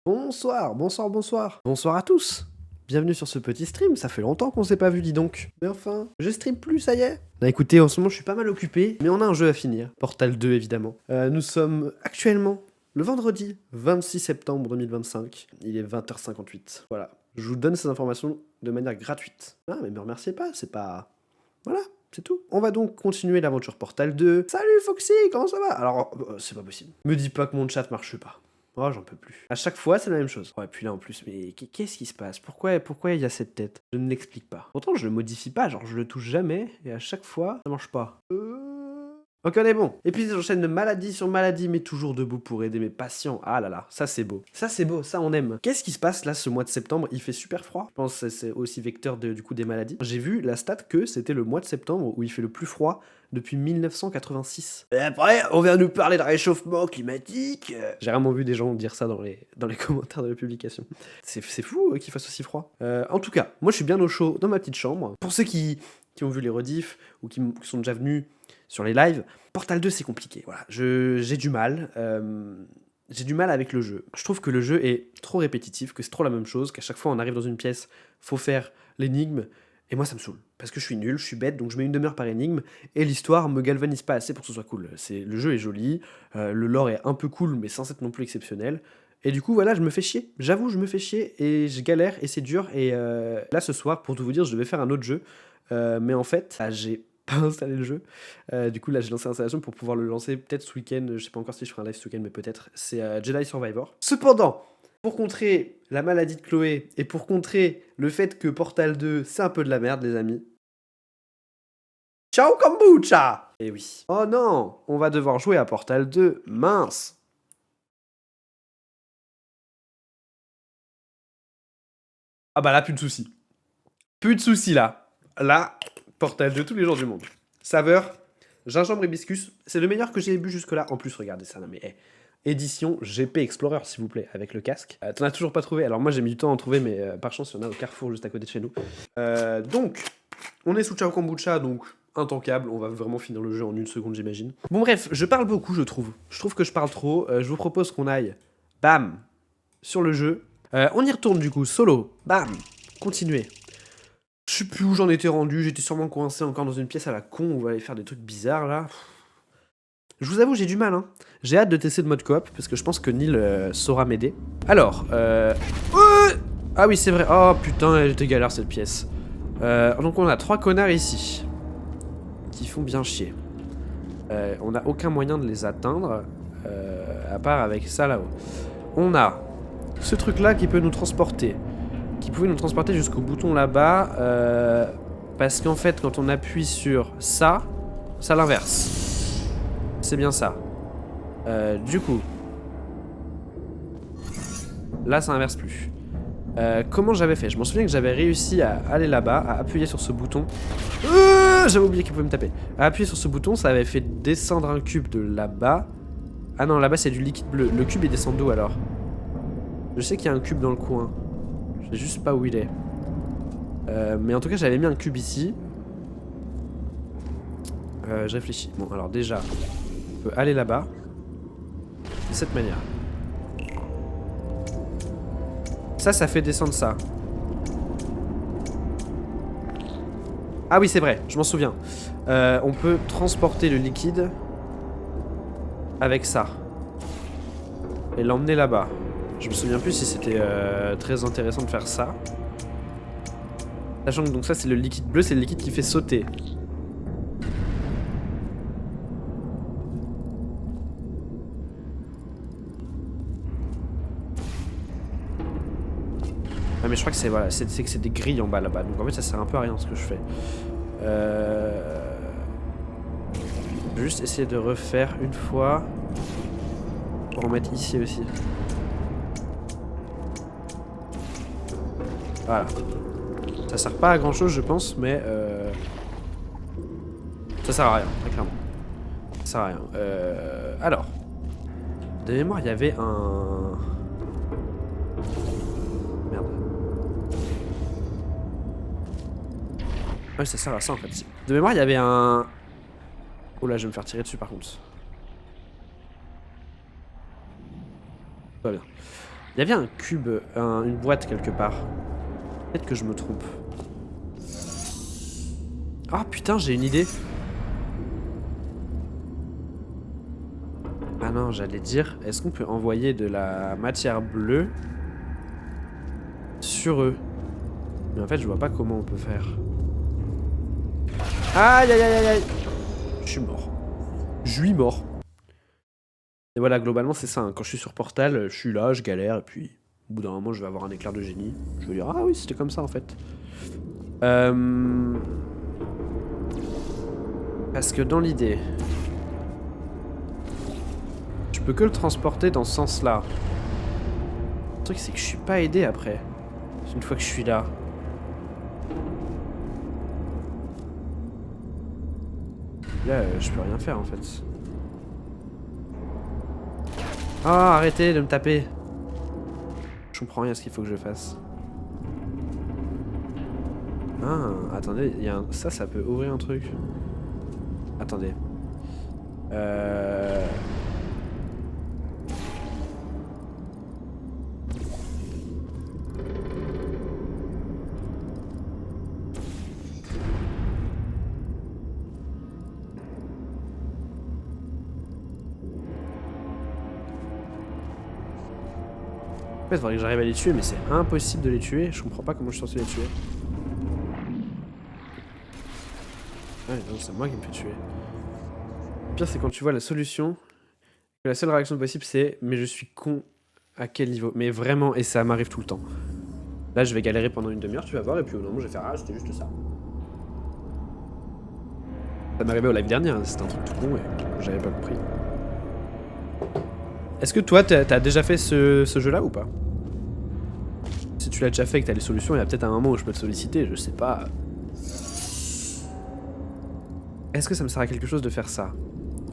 Bonsoir, bonsoir, bonsoir. Bonsoir à tous. Bienvenue sur ce petit stream, ça fait longtemps qu'on s'est pas vu, dis donc. Mais enfin, je stream plus, ça y est. Bah écoutez, en ce moment je suis pas mal occupé, mais on a un jeu à finir. Portal 2 évidemment. Nous sommes actuellement le vendredi 26 septembre 2025. Il est 20h58. Voilà, je vous donne ces informations de manière gratuite. Ah mais me remerciez pas, c'est pas... Voilà. C'est tout. On va donc continuer l'aventure Portal 2. Salut Foxy, comment ça va? Alors, c'est pas possible. Me dis pas que mon chat marche pas. Oh, j'en peux plus. À chaque fois, c'est la même chose. Ouais, puis là en plus, mais qu'est-ce qui se passe? Pourquoi il y a cette tête? Je ne l'explique pas. Pourtant, je le modifie pas, genre je le touche jamais, et à chaque fois, ça marche pas. Ok, on est bon. Et puis j'enchaîne de maladie sur maladie, mais toujours debout pour aider mes patients. Ah là là, ça c'est beau. Ça c'est beau, ça on aime. Qu'est-ce qui se passe là ce mois de septembre? Il fait super froid. Je pense que c'est aussi vecteur du coup des maladies. J'ai vu la stat que c'était le mois de septembre où il fait le plus froid depuis 1986. Et après, on vient nous parler de réchauffement climatique. J'ai vraiment vu des gens dire ça dans les commentaires de la publication. C'est fou qu'il fasse aussi froid. En tout cas, moi je suis bien au chaud dans ma petite chambre. Pour ceux qui ont vu les rediffs ou qui sont déjà venus sur les lives, Portal 2 c'est compliqué. Voilà, j'ai du mal. J'ai du mal avec le jeu. Je trouve que le jeu est trop répétitif, que c'est trop la même chose, qu'à chaque fois on arrive dans une pièce, faut faire l'énigme, et moi ça me saoule. Parce que je suis nul, je suis bête, donc je mets une demi-heure par énigme, et l'histoire me galvanise pas assez pour que ce soit cool. Le jeu est joli, le lore est un peu cool, mais sans être non plus exceptionnel. Et du coup, voilà, je me fais chier. J'avoue, je me fais chier, et je galère, et c'est dur. Et là, ce soir, pour tout vous dire, je devais faire un autre jeu. Mais en fait, j'ai pas installé le jeu. Du coup, là, j'ai lancé l'installation pour pouvoir le lancer peut-être ce week-end. Je sais pas encore si je ferai un live ce week-end, mais peut-être. C'est Jedi Survivor. Cependant, pour contrer la maladie de Chloé et pour contrer le fait que Portal 2, c'est un peu de la merde, les amis. Ciao kombucha! Eh oui. Oh non, on va devoir jouer à Portal 2. Mince. Ah bah là, plus de soucis. Plus de soucis là. Là, Portal 2 tous les jours du monde. Saveur, gingembre hibiscus, c'est le meilleur que j'ai bu jusque-là. En plus, regardez ça, non mais... édition GP Explorer, s'il vous plaît, avec le casque. T'en as toujours pas trouvé? Alors moi, j'ai mis du temps à en trouver, mais par chance, il y en a au Carrefour juste à côté de chez nous. Donc, on est sous Ciao Kombucha, donc intankable. On va vraiment finir le jeu en une seconde, j'imagine. Bon bref, je parle beaucoup, je trouve. Je trouve que je parle trop. Je vous propose qu'on aille, bam, sur le jeu. On y retourne du coup, solo, bam, continuer. Je sais plus où j'en étais rendu, j'étais sûrement coincé encore dans une pièce à la con où on va aller faire des trucs bizarres là. Je vous avoue, j'ai du mal, hein. J'ai hâte de tester le mode coop, parce que je pense que Neil saura m'aider. Alors, ah oui, c'est vrai. Oh putain, elle était galère cette pièce. Donc on a 3 connards ici, qui font bien chier. On n'a aucun moyen de les atteindre, à part avec ça là-haut. On a ce truc là qui peut nous transporter. Qui pouvait nous transporter jusqu'au bouton là-bas. Parce qu'en fait, quand on appuie sur ça, ça l'inverse. C'est bien ça. Du coup, là ça inverse plus. Comment j'avais fait? Je m'en souviens que j'avais réussi à aller là-bas, à appuyer sur ce bouton. J'avais oublié qu'il pouvait me taper. À appuyer sur ce bouton, ça avait fait descendre un cube de là-bas. Ah non, là-bas c'est du liquide bleu. Le cube il descend d'où alors? Je sais qu'il y a un cube dans le coin. Je sais juste pas où il est. Mais en tout cas, j'avais mis un cube ici. Je réfléchis. Bon, alors déjà, on peut aller là-bas. De cette manière. Ça fait descendre ça. Ah oui, c'est vrai, je m'en souviens. On peut transporter le liquide avec ça. Et l'emmener là-bas. Je me souviens plus si c'était très intéressant de faire ça. Sachant que donc ça c'est le liquide bleu, c'est le liquide qui fait sauter. Ah mais je crois que c'est voilà, c'est des grilles en bas là-bas. Donc en fait ça sert un peu à rien ce que je fais. Je vais juste essayer de refaire une fois. Pour en mettre ici aussi. Voilà. Ça sert pas à grand chose je pense, mais ça sert à rien, très clairement. Ça sert à rien. Alors. De mémoire, il y avait un... Merde. Ouais, ça sert à ça en fait. De mémoire, il y avait un... Oh là, je vais me faire tirer dessus par contre. Pas bien. Il y avait un cube, une boîte quelque part. Peut-être que je me trompe. Ah putain, j'ai une idée. Ah non, j'allais dire, est-ce qu'on peut envoyer de la matière bleue sur eux? Mais en fait, je vois pas comment on peut faire. Aïe aïe aïe aïe aïe. Je suis mort. Je suis mort. Et voilà, globalement, c'est ça. Hein. Quand je suis sur Portal, je suis là, je galère, et puis au bout d'un moment, je vais avoir un éclair de génie. Je vais dire, ah oui, c'était comme ça en fait. Parce que dans l'idée, je peux que le transporter dans ce sens-là. Le truc, c'est que je suis pas aidé après. Une fois que je suis là. Là, je peux rien faire en fait. Ah, arrêtez de me taper. Je comprends rien à ce qu'il faut que je fasse. Ah, attendez, il y a un... ça peut ouvrir un truc. Attendez. En fait, il faudrait que j'arrive à les tuer, mais c'est impossible de les tuer. Je comprends pas comment je suis censé les tuer. Ouais, non, c'est moi qui me fais tuer. Le pire, c'est quand tu vois la solution, que la seule réaction possible, c'est « mais je suis con à quel niveau ?» Mais vraiment, et ça m'arrive tout le temps. Là, je vais galérer pendant une demi-heure, tu vas voir, et puis au moment, je vais faire « ah, c'était juste ça ». Ça m'est arrivé au live dernier, hein, c'était un truc tout con, et j'avais pas compris. Est-ce que toi, t'as déjà fait ce jeu-là ou pas? Si tu l'as déjà fait et que t'as les solutions, il y a peut-être un moment où je peux te solliciter, je sais pas. Est-ce que ça me sert à quelque chose de faire ça?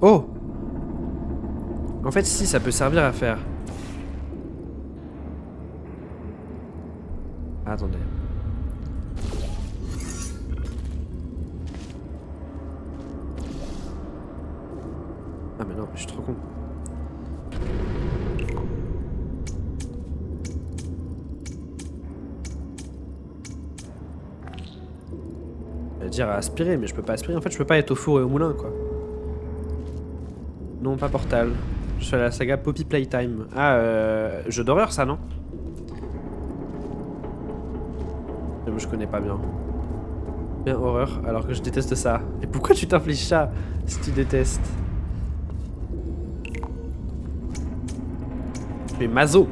Oh! En fait, si, ça peut servir à faire. Attendez. Ah mais non, je suis trop con. Dire à aspirer, mais je peux pas aspirer. En fait, je peux pas être au four et au moulin, quoi. Non, pas Portal. Je suis à la saga Poppy Playtime. Ah, jeu d'horreur, ça, non? Moi, je connais pas bien. Bien horreur, alors que je déteste ça. Et pourquoi tu t'infliges ça, si tu détestes? Tu es maso.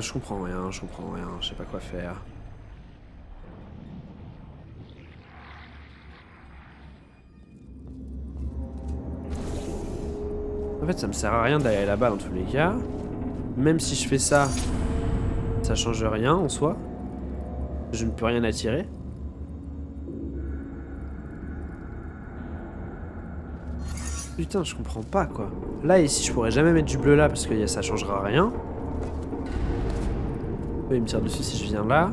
Je comprends rien, je sais pas quoi faire. En fait, ça me sert à rien d'aller là-bas dans tous les cas. Même si je fais ça, ça change rien en soi. Je ne peux rien attirer. Putain, je comprends pas quoi. Là, ici, je pourrais jamais mettre du bleu là parce que ça changera rien. Il me tire dessus si je viens là.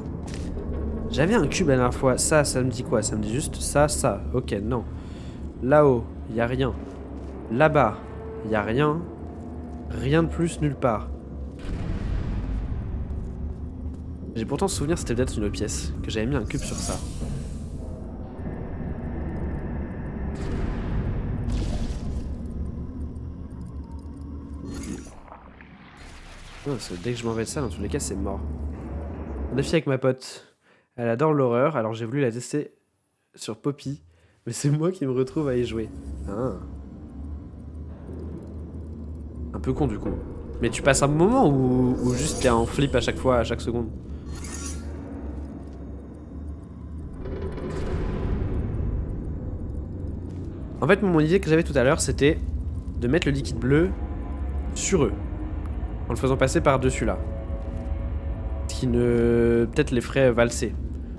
J'avais un cube la dernière fois. Ça me dit quoi? Ça me dit juste ça, ça. Ok, non. Là-haut, il n'y a rien. Là-bas, il n'y a rien. Rien de plus nulle part. J'ai pourtant souvenir c'était peut-être une autre pièce. Que j'avais mis un cube sur ça. Non, parce que dès que je m'en vais de ça, dans tous les cas, c'est mort. On défi avec ma pote. Elle adore l'horreur, alors j'ai voulu la tester sur Poppy. Mais c'est moi qui me retrouve à y jouer. Ah. Un peu con du coup. Mais tu passes un moment ou juste t'es en flip à chaque fois, à chaque seconde? En fait, mon idée que j'avais tout à l'heure, c'était de mettre le liquide bleu sur eux. En le faisant passer par-dessus là. Ce qui ne... peut-être les ferait valser.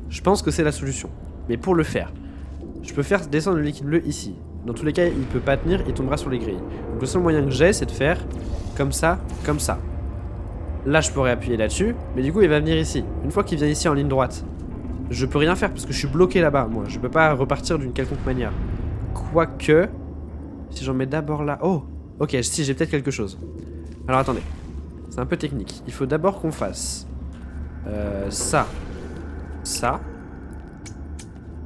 Je pense que c'est la solution. Mais pour le faire, je peux faire descendre le liquide bleu ici. Dans tous les cas, il peut pas tenir, il tombera sur les grilles. Donc le seul moyen que j'ai, c'est de faire comme ça, comme ça. Là, je pourrais appuyer là-dessus, mais du coup, il va venir ici. Une fois qu'il vient ici en ligne droite, je peux rien faire parce que je suis bloqué là-bas, moi. Je peux pas repartir d'une quelconque manière. Quoique... Si j'en mets d'abord là... Oh! Ok, si, j'ai peut-être quelque chose. Alors attendez. C'est un peu technique. Il faut d'abord qu'on fasse... ça. Ça.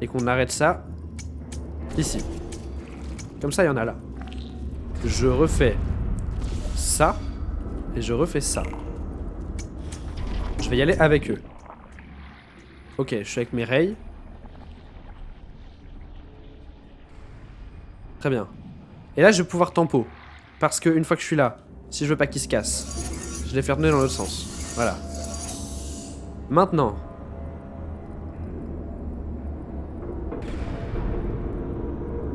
Et qu'on arrête ça... ici. Comme ça, il y en a là. Je refais... ça. Et je refais ça. Je vais y aller avec eux. Ok, je suis avec mes rails. Très bien. Et là, je vais pouvoir tempo. Parce qu'une fois que je suis là, si je veux pas qu'ils se cassent, je les fais tourner dans l'autre sens. Voilà. Maintenant.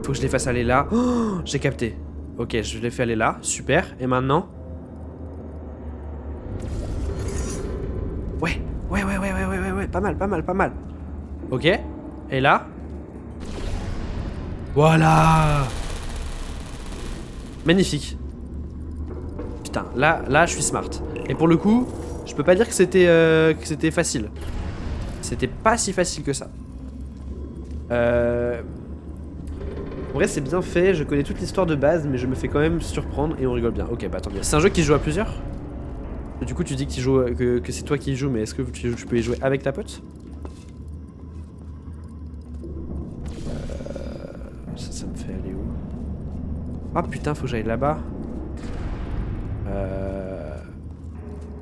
Faut que je les fasse aller là. Oh, j'ai capté. Ok, je les fais aller là. Super. Et maintenant... Ouais. Ouais. Pas mal. Ok. Et là... Voilà. Magnifique. Putain, là, je suis smart. Et pour le coup, je peux pas dire que c'était facile. C'était pas si facile que ça. En vrai, c'est bien fait. Je connais toute l'histoire de base, mais je me fais quand même surprendre et on rigole bien. Ok, bah tant mieux. C'est un jeu qui joue à plusieurs. Du coup, tu dis que, que c'est toi qui y joues, mais est-ce que tu peux y jouer avec ta pote? Ça me fait aller où? Ah putain, faut que j'aille là-bas.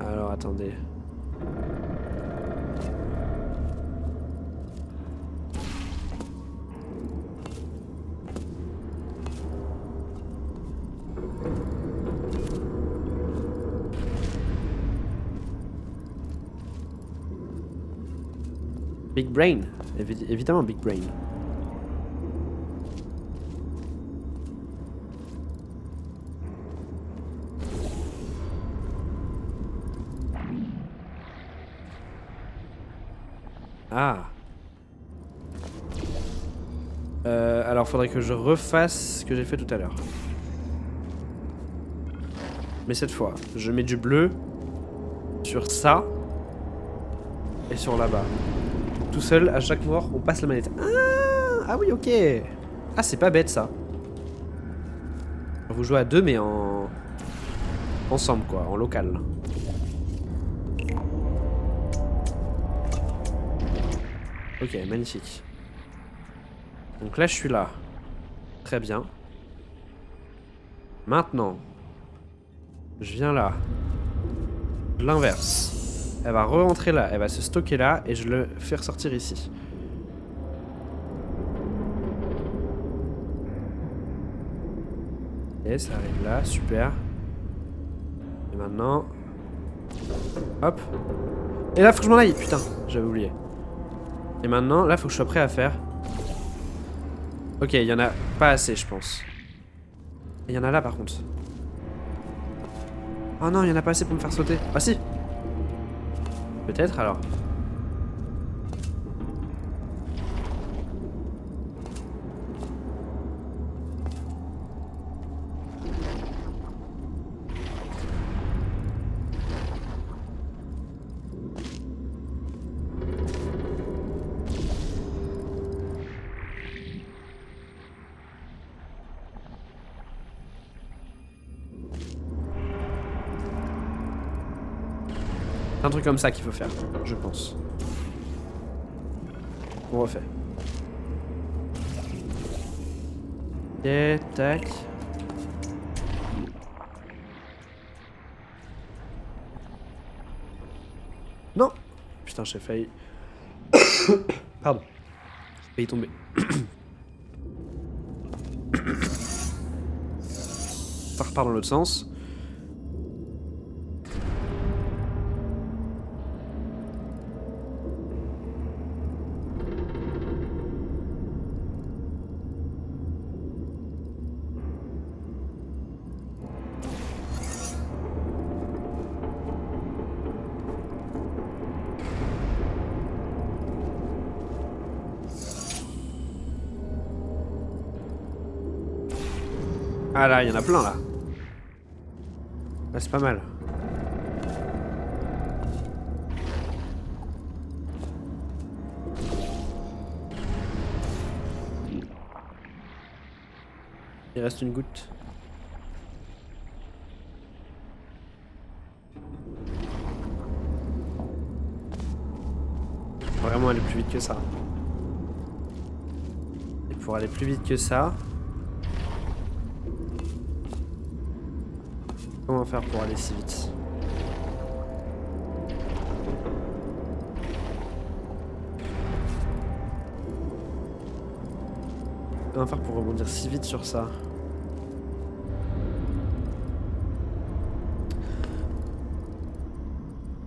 Alors attendez. Big Brain, évidemment Big Brain. Ah. Alors faudrait que je refasse ce que j'ai fait tout à l'heure. Mais cette fois, je mets du bleu sur ça et sur là-bas. Tout seul, à chaque mort, on passe la manette. Ah oui, ok. Ah, c'est pas bête ça. Vous jouez à deux, mais ensemble quoi, en local. Ok, magnifique. Donc là, je suis là. Très bien. Maintenant, je viens là. Je l'inverse. Elle va re-rentrer là, elle va se stocker là et je le fais ressortir ici. Et ça arrive là, super. Et maintenant... Hop. Et là, faut que je m'en aille, putain, j'avais oublié. Et maintenant, là, faut que je sois prêt à faire. Ok, il y en a pas assez, je pense. Il y en a là, par contre. Oh non, il y en a pas assez pour me faire sauter. Ah si. Peut-être, alors. C'est un truc comme ça qu'il faut faire, je pense. On refait. Ok, tac. Non. Putain, j'ai failli... Pardon. J'ai failli tomber. Ça repart dans l'autre sens. Ah là, il y en a plein là. Là, c'est pas mal. Il reste une goutte. Faut vraiment aller plus vite que ça. Et pour aller plus vite que ça... Comment faire pour aller si vite? Comment faire pour rebondir si vite sur ça?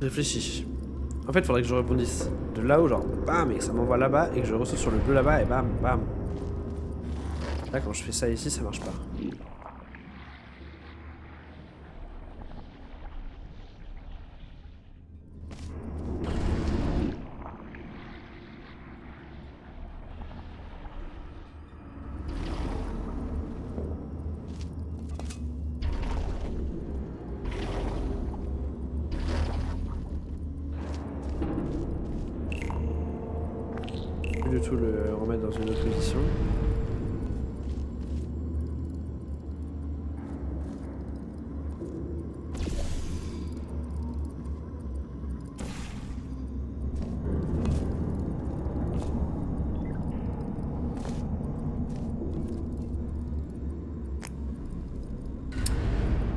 Je réfléchis. En fait, il faudrait que je rebondisse de là-haut, genre bam, et que ça m'envoie là-bas, et que je ressaute sur le bleu là-bas, et bam, bam. Là, quand je fais ça ici, ça marche pas. Du tout le remettre dans une autre position.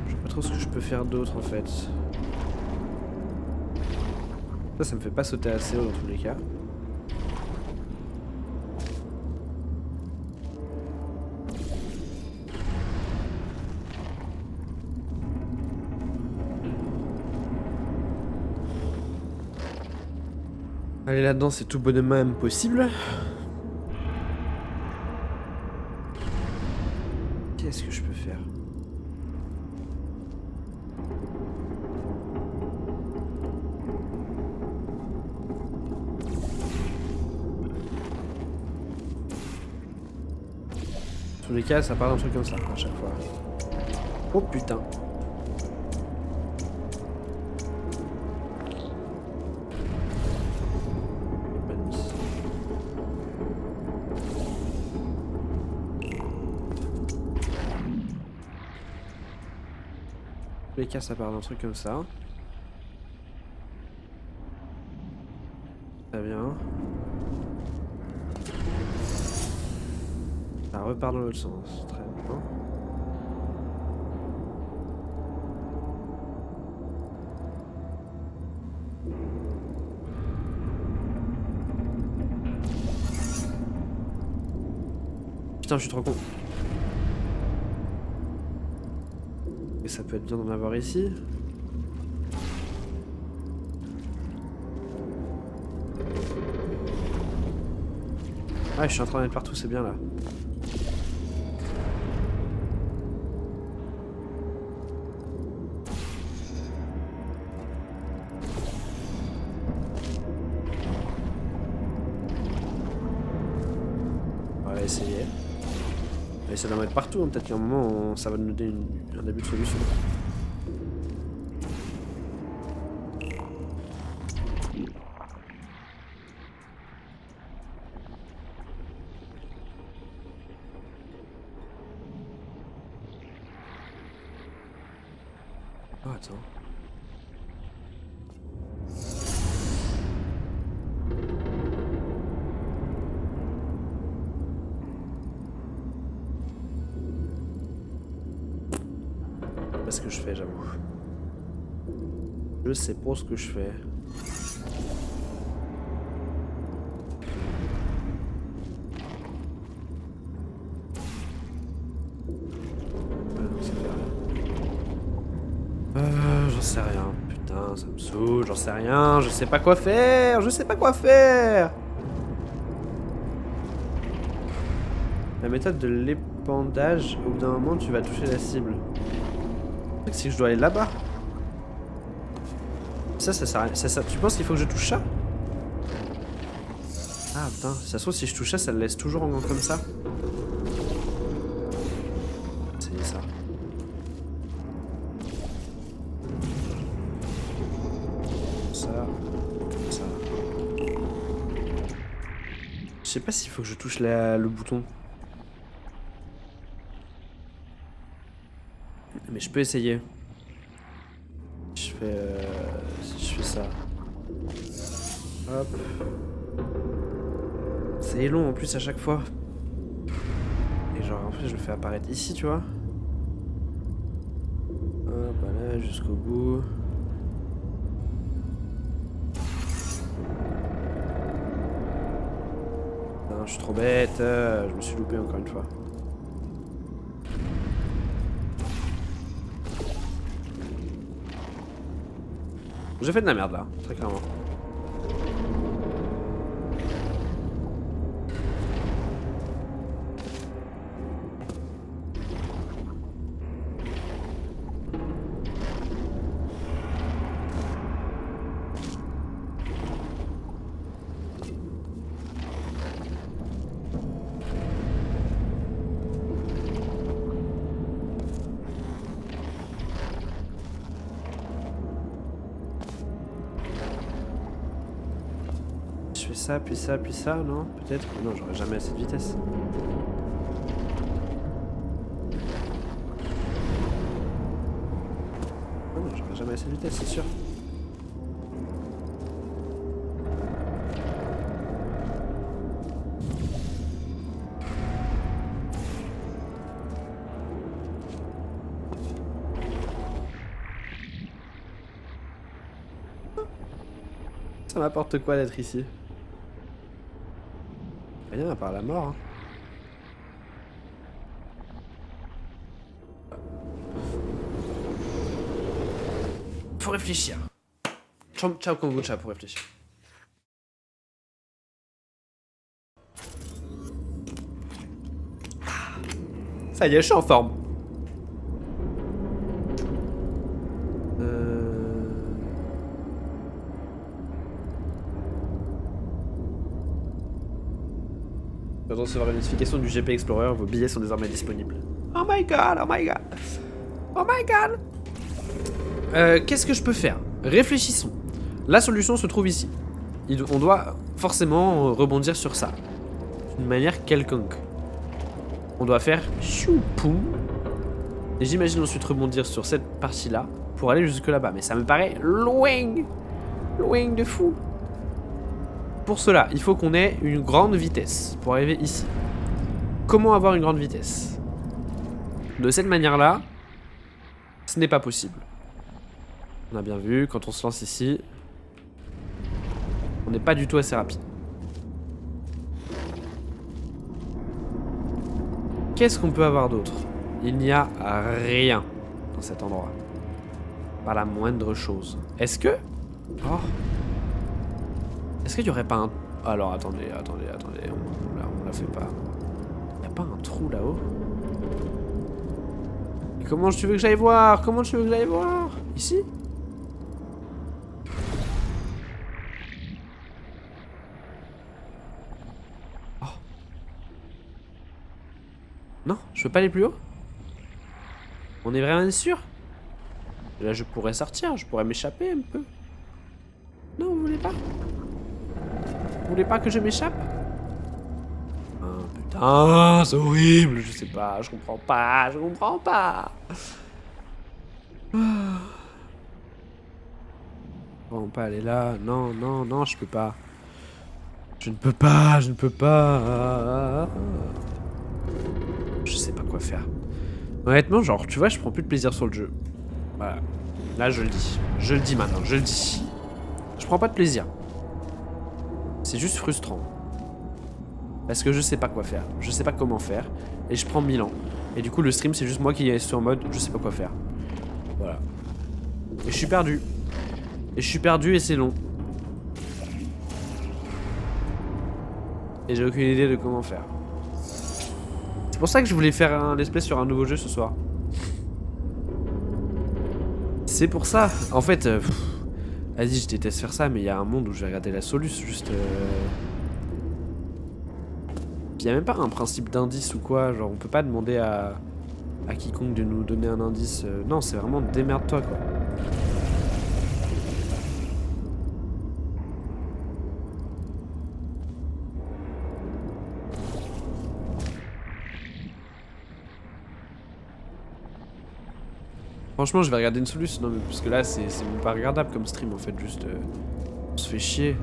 Je sais pas trop ce que je peux faire d'autre en fait. Ça me fait pas sauter assez haut dans tous les cas. Aller là-dedans, c'est tout bonnement impossible. Qu'est-ce que je peux faire? Dans tous les cas, ça part d'un truc comme ça à chaque fois. Oh putain. Tous les cas, ça part d'un truc comme ça. Très bien. Ça repart dans l'autre sens. Très bien. Putain, je suis trop con. Et ça peut être bien d'en avoir ici. Ah, je suis en train d'être partout, c'est bien là. On va essayer. On va essayer d'en mettre partout, hein. Peut-être qu'à un moment, ça va nous donner un début de solution. Oh, attends. Je sais pas ce que je fais, j'avoue. Je sais pas ce que je fais. J'en sais rien. Putain, ça me saoule, j'en sais rien. Je sais pas quoi faire. Je sais pas quoi faire. La méthode de l'épandage, au bout d'un moment, tu vas toucher la cible. Le truc, c'est que je dois aller là-bas. Ça sert à rien. Tu penses qu'il faut que je touche ça? Ah putain, si ça se trouve, si je touche ça, ça le laisse toujours en comme ça. C'est ça. Ça. Je sais pas s'il faut que je touche le bouton. Mais je peux essayer. Je fais ça. Hop. C'est long en plus à chaque fois. Et genre en plus je le fais apparaître ici, tu vois. Hop, voilà, jusqu'au bout. Non, je suis trop bête. Je me suis loupé encore une fois. J'ai fait de la merde là, très clairement. Je fais ça, puis ça, non? Peut-être? Non, j'aurais jamais assez de vitesse. Oh non, j'aurais jamais assez de vitesse, c'est sûr. Ça m'apporte quoi d'être ici? Rien à part la mort. Hein. Faut réfléchir. Ciao kombucha pour réfléchir. Ça y est, je suis en forme. Vous allez recevoir une notification du GP Explorer, vos billets sont désormais disponibles. Oh my god, oh my god. Oh my god. Qu'est-ce que je peux faire? Réfléchissons. La solution se trouve ici. On doit forcément rebondir sur ça. D'une manière quelconque. On doit faire choupoum. Et j'imagine ensuite rebondir sur cette partie-là pour aller jusque là-bas. Mais ça me paraît loin. Loin de fou. Pour cela, il faut qu'on ait une grande vitesse pour arriver ici. Comment avoir une grande vitesse? De cette manière-là, ce n'est pas possible. On a bien vu, quand on se lance ici, on n'est pas du tout assez rapide. Qu'est-ce qu'on peut avoir d'autre? Il n'y a rien dans cet endroit. Pas la moindre chose. Est-ce que... Oh. Est-ce qu'il n'y aurait pas un... Alors, attendez. On la fait pas. Il n'y a pas un trou là-haut? Comment tu veux que j'aille voir? Ici? Oh. Non, je peux pas aller plus haut? On est vraiment sûr? Là, je pourrais sortir, je pourrais m'échapper un peu. Non, vous voulez pas? Vous voulez pas que je m'échappe? Ah, putain, c'est horrible, je sais pas, je comprends pas. Bon, pas aller là, non, je peux pas. Je ne peux pas. Je sais pas quoi faire. Honnêtement, genre, tu vois, je prends plus de plaisir sur le jeu. Voilà. Là, je le dis. Je le dis maintenant, je le dis. Je prends pas de plaisir. C'est juste frustrant. Parce que je sais pas quoi faire. Je sais pas comment faire. Et je prends 1000 ans. Et du coup, le stream, c'est juste moi qui est sur mode je sais pas quoi faire. Voilà. Et je suis perdu. Et c'est long. Et j'ai aucune idée de comment faire. C'est pour ça que je voulais faire un let's play sur un nouveau jeu ce soir. C'est pour ça. En fait, vas-y, je déteste faire ça, mais il y a un monde où je vais regarder la soluce, juste... Puis il y a même pas un principe d'indice ou quoi, genre on peut pas demander à quiconque de nous donner un indice. Non, c'est vraiment démerde-toi, quoi. Franchement, je vais regarder une solution. Non, mais parce que là, c'est même pas regardable comme stream en fait. Juste, on se fait chier.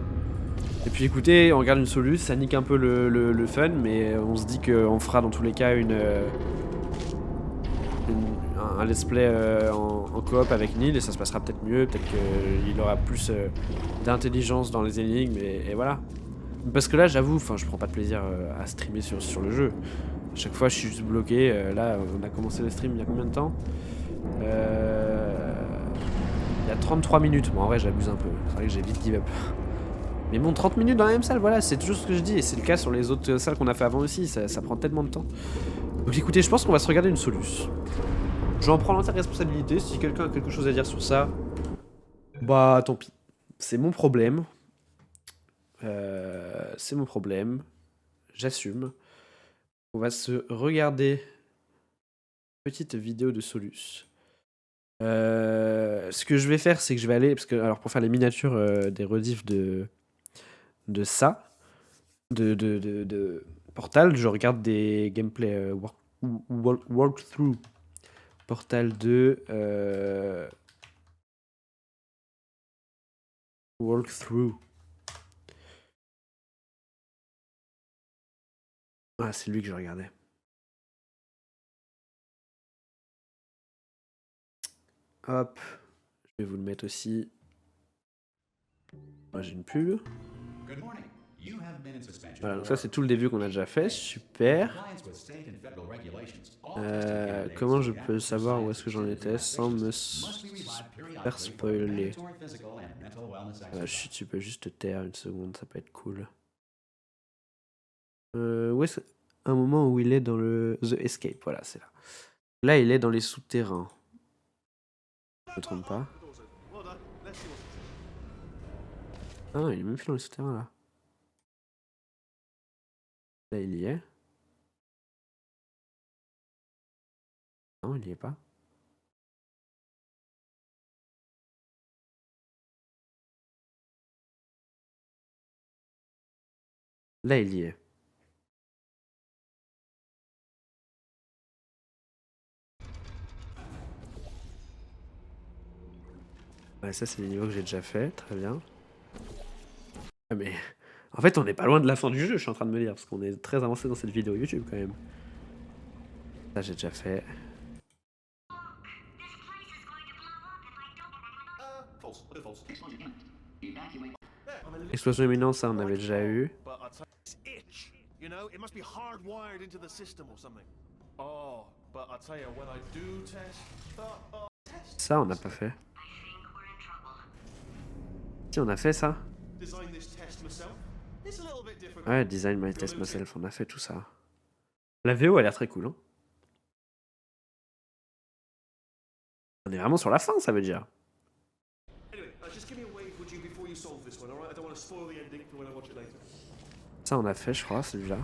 Et puis écoutez, on regarde une solution, ça nique un peu le fun, mais on se dit qu'on fera dans tous les cas un let's play en coop avec Neil et ça se passera peut-être mieux. Peut-être qu'il aura plus d'intelligence dans les énigmes et voilà. Parce que là, j'avoue, je prends pas de plaisir à streamer sur le jeu. À chaque fois, je suis juste bloqué. Là, on a commencé le stream il y a combien de temps? Il y a 33 minutes. Bon, en vrai, j'abuse un peu. C'est vrai que j'ai vite give up. Mais bon, 30 minutes dans la même salle, voilà, c'est toujours ce que je dis. Et c'est le cas sur les autres salles qu'on a fait avant aussi. Ça prend tellement de temps. Donc écoutez, je pense qu'on va se regarder une solution. J'en prends l'entière responsabilité. Si quelqu'un a quelque chose à dire sur ça, bah tant pis. C'est mon problème. C'est mon problème. J'assume. On va se regarder une petite vidéo de Solus. Ce que je vais faire, c'est que je vais aller, parce que alors pour faire les miniatures des rediffs de ça, de Portal, je regarde des gameplay walkthrough. Portal 2 walkthrough. Ah, c'est lui que je regardais. Hop, je vais vous le mettre aussi. Moi, j'ai une pub. Voilà, donc ça c'est tout le début qu'on a déjà fait, super. Comment je peux savoir où est-ce que j'en étais sans me faire spoiler? Chut, tu peux juste te taire une seconde, ça peut être cool. Où est-ce un moment où il est dans le The Escape, voilà, c'est là. Là, il est dans les souterrains. Je me trompe pas. Ah non, il est même plus dans les souterrains là. Là, il y est. Non, il y est pas. Là, il y est. Ouais, ça, c'est des niveaux que j'ai déjà fait, très bien. Ah, mais en fait, on n'est pas loin de la fin du jeu, je suis en train de me dire, parce qu'on est très avancé dans cette vidéo YouTube quand même. Ça, j'ai déjà fait. Explosion imminente, ça, on avait déjà eu. Ça, on n'a pas fait. Si, on a fait ça. Ouais, design my test myself, on a fait tout ça. La VO a l'air très cool, hein. On est vraiment sur la fin, ça veut dire. Ça, on a fait, je crois, celui-là.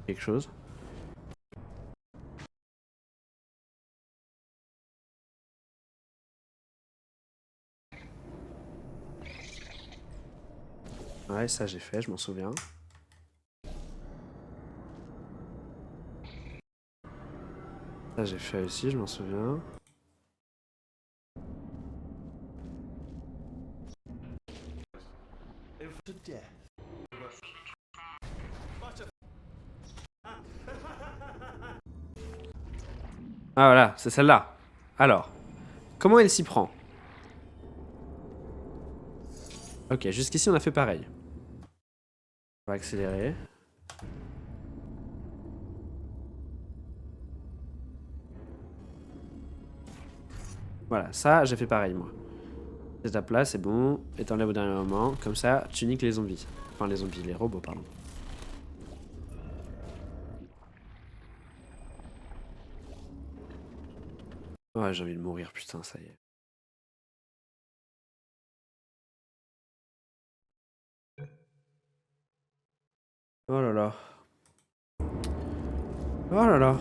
Quelque chose. Ouais, ça j'ai fait, je m'en souviens. Ça j'ai fait aussi, je m'en souviens. Ah voilà, c'est celle-là. Alors, comment elle s'y prend? Ok, jusqu'ici on a fait pareil. On va accélérer. Voilà, ça j'ai fait pareil moi. Cette étape là, c'est bon. Et t'enlèves au dernier moment. Comme ça, tu niques les zombies. Enfin les zombies, les robots, pardon. Ouais, j'ai envie de mourir, putain, ça y est. Oh là là. Oh là là.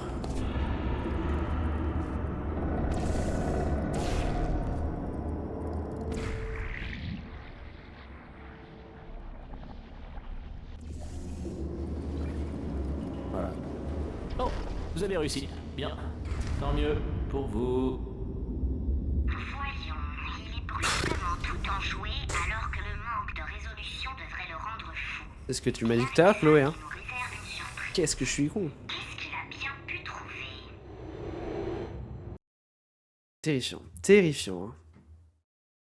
Voilà. Oh, vous avez réussi. Bien. Tant mieux pour vous. en jouer alors que le manque de résolution devrait le rendre fou. C'est ce que tu m'as dit tout à l'heure, Chloé, hein. Il nous réserve une surprise. Qu'est-ce que je suis con. Qu'est-ce qu'il a bien pu trouver? Terrifiant. Terrifiant, hein.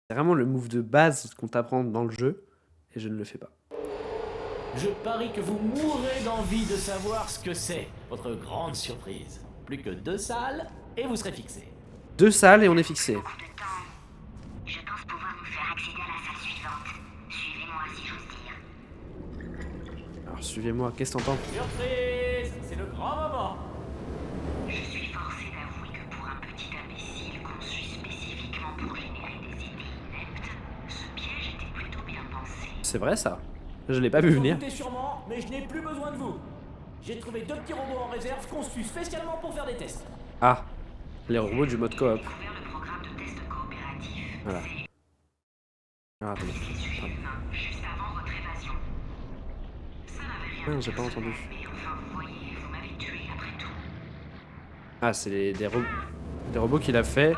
C'est vraiment le move de base qu'on t'apprend dans le jeu, et je ne le fais pas. Je parie que vous mourrez d'envie de savoir ce que c'est, votre grande surprise. Plus que 2 salles, et vous serez fixé. 2 salles et on est fixé. Beaucoup de temps. Je pense pouvoir vous faire accéder à la salle suivante. Suivez-moi si j'ose dire. Alors suivez-moi, qu'est-ce que t'entends? Surprise! C'est le grand moment! Je suis forcé d'avouer que pour un petit imbécile conçu spécifiquement pour générer des idées ineptes, ce piège était plutôt bien pensé. C'est vrai ça? Je l'ai pas vu Vous venir. en doutez sûrement, mais je n'ai plus besoin de vous. J'ai trouvé 2 petits robots en réserve conçus spécialement pour faire des tests. Ah, les robots du mode coop. Ouvert le programme de test coopératif. Voilà. C'est Alors attendez. humain, juste avant votre évasion. Ça n'avait rien Ah, de j'ai pas personnel, entendu. mais enfin, vous voyez, vous m'avez tué après tout. Ah, c'est des robots qu'il a fait C'est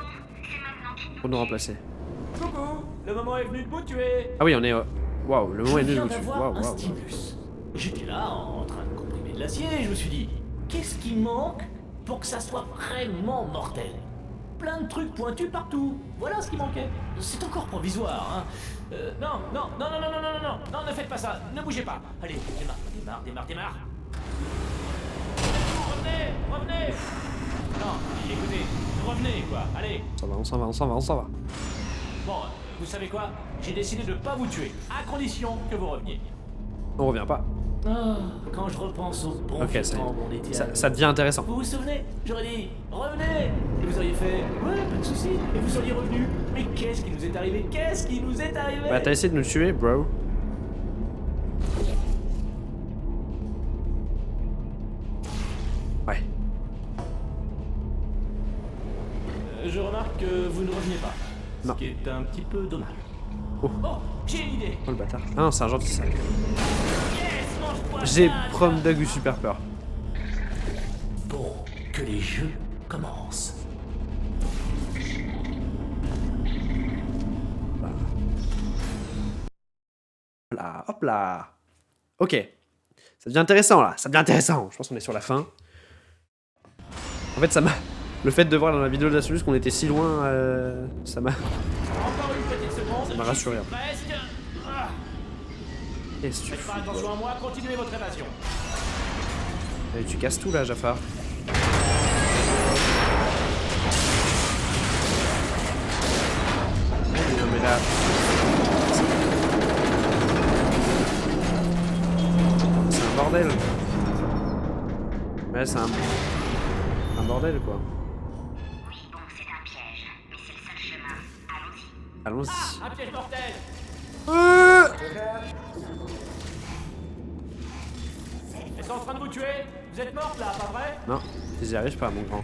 maintenant qu'il nous pour nous remplacer. Coucou! Le moment est venu de vous tuer! Ah oui, on est... Waouh, le moment est Je nul. viens d'avoir Waouh, un waouh. stimulus. J'étais là en train de comprimer de l'acier et je me suis dit, qu'est-ce qui manque pour que ça soit vraiment mortel? Plein de trucs pointus partout. Voilà ce qui manquait. C'est encore provisoire, hein. Non, non, non, non, non, non, non, non, non, non, ne faites pas ça. Ne bougez pas. Allez, démarre. Revenez, revenez. Non, écoutez, revenez, quoi. Allez. On s'en va. Bon, vous savez quoi? J'ai décidé de pas vous tuer, à condition que vous reveniez. On revient pas. Ah, quand je repense au bon Ok, vieux ça y temps où on était est. amis. Ça devient intéressant. Vous vous souvenez? J'aurais dit, revenez! Et vous auriez fait, ouais, pas de soucis. Et vous seriez revenu. Mais qu'est-ce qui nous est arrivé? Qu'est-ce qui nous est arrivé? Bah t'as essayé de nous tuer, bro. Ouais. Je remarque que vous ne revenez pas. Non. Ce qui est un petit peu dommage. Oh. J'ai une idée. Oh le bâtard. Ah non, c'est un gentil sac. Yes, mange-toi J'ai ça. Prom Dog eu super peur. Bon, que les jeux commencent. Hop là. Ok. Ça devient intéressant là. Ça devient intéressant. Je pense qu'on est sur la fin. En fait, ça m'a... Le fait de voir dans la vidéo de la solution qu'on était si loin, ça m'a... Encore une petite seconde. Ça m'a rassuré. Presque. Ah, Qu'est-ce que tu faites fous, pas attention quoi? à moi, continuez votre évasion. Eh, tu casses tout là, Jafar. Non mais là... C'est un bordel. Ouais, c'est un bordel quoi. Oui, bon, c'est un piège, mais c'est le seul chemin. Allons-y. Allons-y. Un piège mortel. Ils sont en train de vous tuer. Vous êtes morte là, pas vrai? Non, ils y arrivent pas, mon grand.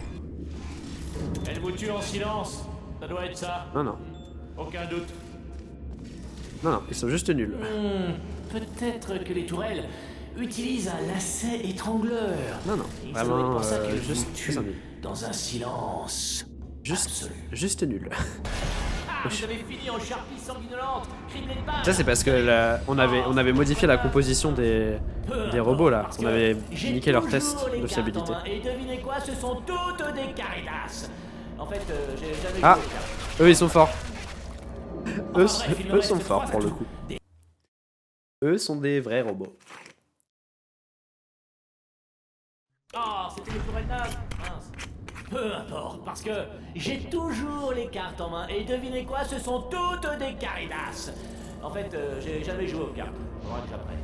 Elle vous tue en silence. Ça doit être ça. Non, non. Aucun doute. Non, ils sont juste nuls. Peut-être que les tourelles utilisent un lacet étrangleur. Non, non. Il Vraiment, faudrait pour ça qu'elles juste vous tuent très nul. dans un silence absolu. Juste nul. Ah, vous avez fini en charpie sanguinolente, criblé de balles. Ça, c'est parce que on avait modifié la composition des robots là. On avait niqué leurs tests de fiabilité. Et devinez quoi, ce sont toutes des caridas. En fait, j'ai jamais Ah, joué aux cartes. eux ils sont forts. Eux, Enfin, bref, il me eux reste sont 3 forts pour le atouts. coup. Eux sont des vrais robots. Ah, c'était les tourelles nazes. Mince. Peu importe, parce que j'ai toujours les cartes en main. Et devinez quoi, ce sont toutes des caridas. En fait, j'ai jamais joué aux cartes. Faudra que j'apprenne.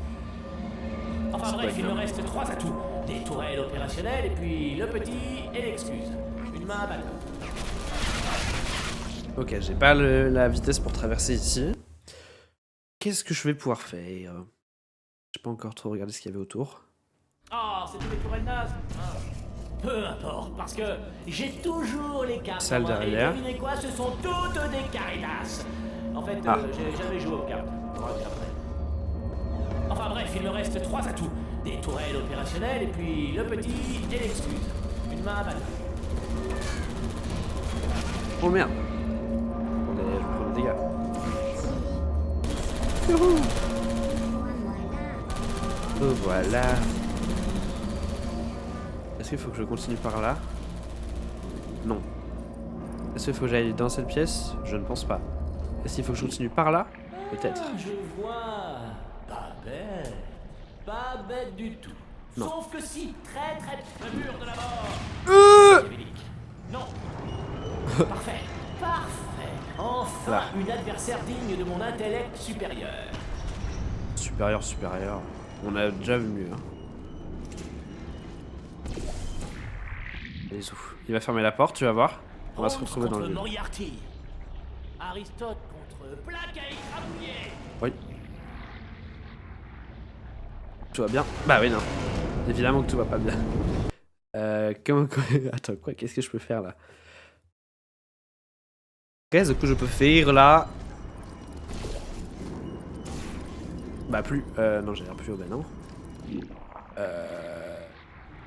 Enfin bref, il me reste 3 atouts. Des tourelles opérationnelles, et puis le petit et l'excuse. Une main à balle. Ok, j'ai pas la vitesse pour traverser ici. Qu'est-ce que je vais pouvoir faire? J'ai pas encore trop regardé ce qu'il y avait autour. Ah, c'était les tourelles nazes. Peu importe, parce que j'ai toujours les cartes Salle en main. derrière. Et devinez quoi, ce sont toutes des caridas. En fait, Ah. j'ai jamais joué aux cartes. Faudra que j'apprenne. Enfin bref, il me reste 3 atouts. Des tourelles opérationnelles, et puis le petit et l'excuse. Une main à balle. Oh merde. Attendez, je prends des dégâts. frérot. Oh, voilà. Est-ce qu'il faut que je continue par là? Non. Est-ce qu'il faut que j'aille dans cette pièce? Je ne pense pas. Est-ce qu'il faut que je continue par là? Peut-être. Ah, je vois. Pas bête. Pas bête du tout. Non. Sauf que si, très. Le mur de la mort. Non. Parfait. Enfin, Là. une adversaire digne de mon intellect supérieur. Supérieur. On a déjà vu mieux. Hein. Allez, ouf. Il va fermer la porte, tu vas voir. On va se retrouver dans le contre vide. Moriarty. Aristote contre Plaque à écrabouiller. Oui. Tout va bien? Bah oui, non. Évidemment que tout va pas bien. Attends, quoi? Qu'est-ce que je peux faire là? Qu'est-ce que je peux faire là? Bah plus. Non, j'ai l'air plus haut, bah non.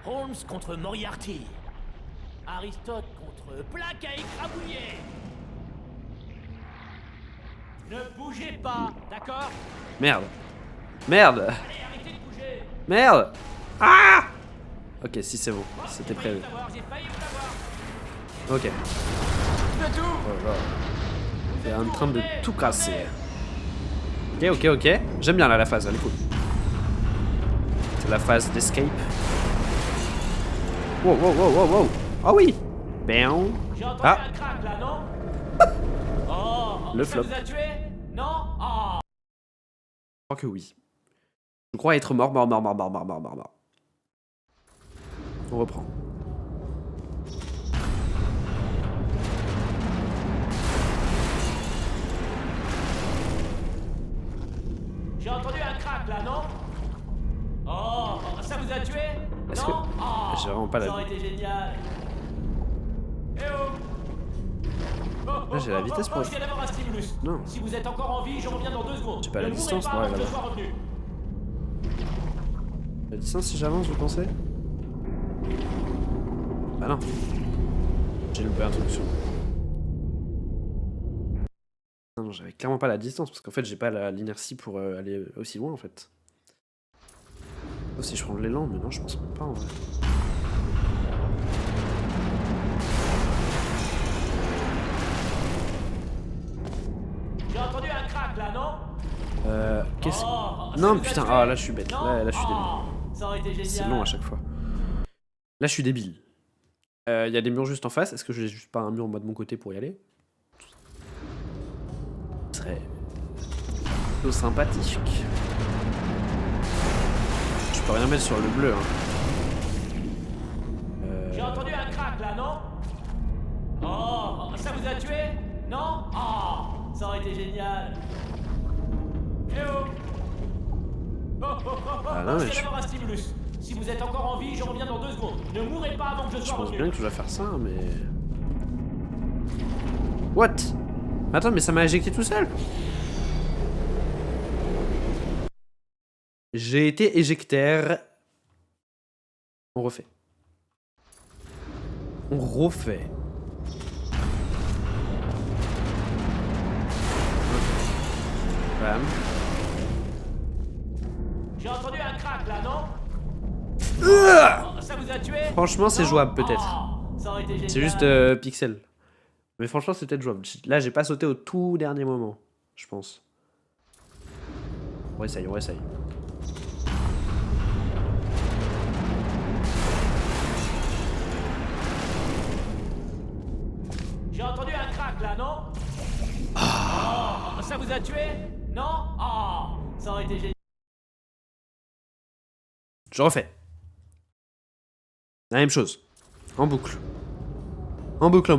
Holmes contre Moriarty. Aristote contre Plaque à écrabouiller. Ne bougez pas, d'accord? Merde. Allez, arrêtez de bouger. Merde. Ah! Ok, si c'est bon. C'était prévu. J'ai failli vous avoir. Ok. De tout. Oh là. Il est en train de tout casser. Ok. J'aime bien là la phase, elle est cool. C'est la phase d'escape. Wow. Ah oui. Bam. J'ai entendu Ah. un crack là, non? Oh, Le ça flop. vous a tué? Non? Oh. Je crois que oui. Je crois être mort. On reprend. J'ai entendu un crack là, non? Oh, ça vous a tué? Est-ce Non? que- Oh, J'ai vraiment pas la ça aurait été génial. Eh oh! Là, j'ai la vitesse pour- Je viens d'avoir un stimulus. Non. Si vous êtes encore en vie, je reviens dans 2 secondes. J'ai pas la Ne mourrez distance, pas moi, avant que je là-bas. sois revenu. La distance si j'avance, vous pensez? Bah non. J'ai loupé un truc sur. Non, j'avais clairement pas la distance parce qu'en fait j'ai pas l'inertie pour aller aussi loin en fait. Sauf si je prends de l'élan, mais non, je pense même pas en vrai. J'ai entendu un crack là, non? Qu'est-ce Oh, ça Non, vous a putain, tué? ah là je suis bête. Non? Là je suis débile. Oh, ça aurait été génial. C'est long à chaque fois. Là je suis débile. Il y a des murs juste en face. Est-ce que j'ai juste pas un mur en bas de mon côté pour y aller? Ce serait plutôt sympathique. Je peux rien mettre sur le bleu. Hein. J'ai entendu un crack là, non? Oh, ça vous a tué? Non? Oh, ça aurait été génial. Eh oh! Ah non, mais je je- viens d'avoir un stimulus. Si vous êtes encore en vie, je reviens dans 2 secondes. Ne mourrez pas avant que je Je sois pense revenu. bien que je dois faire ça, mais... What? Attends, mais ça m'a éjecté tout seul. J'ai été éjectaire. On refait. On refait. Bam. J'ai entendu un crack là, non? Oh, ça vous a tué? Franchement, c'est Non? jouable, peut-être. Oh, ça aurait été génial. C'est juste pixel. Mais franchement, c'est peut-être jouable. Là, j'ai pas sauté au tout dernier moment, je pense. On réessaye. J'ai entendu un crack là, non? Oh, ça vous a tué? Non? Oh, ça aurait été génial. Je refais. La même chose. En boucle. En boucle.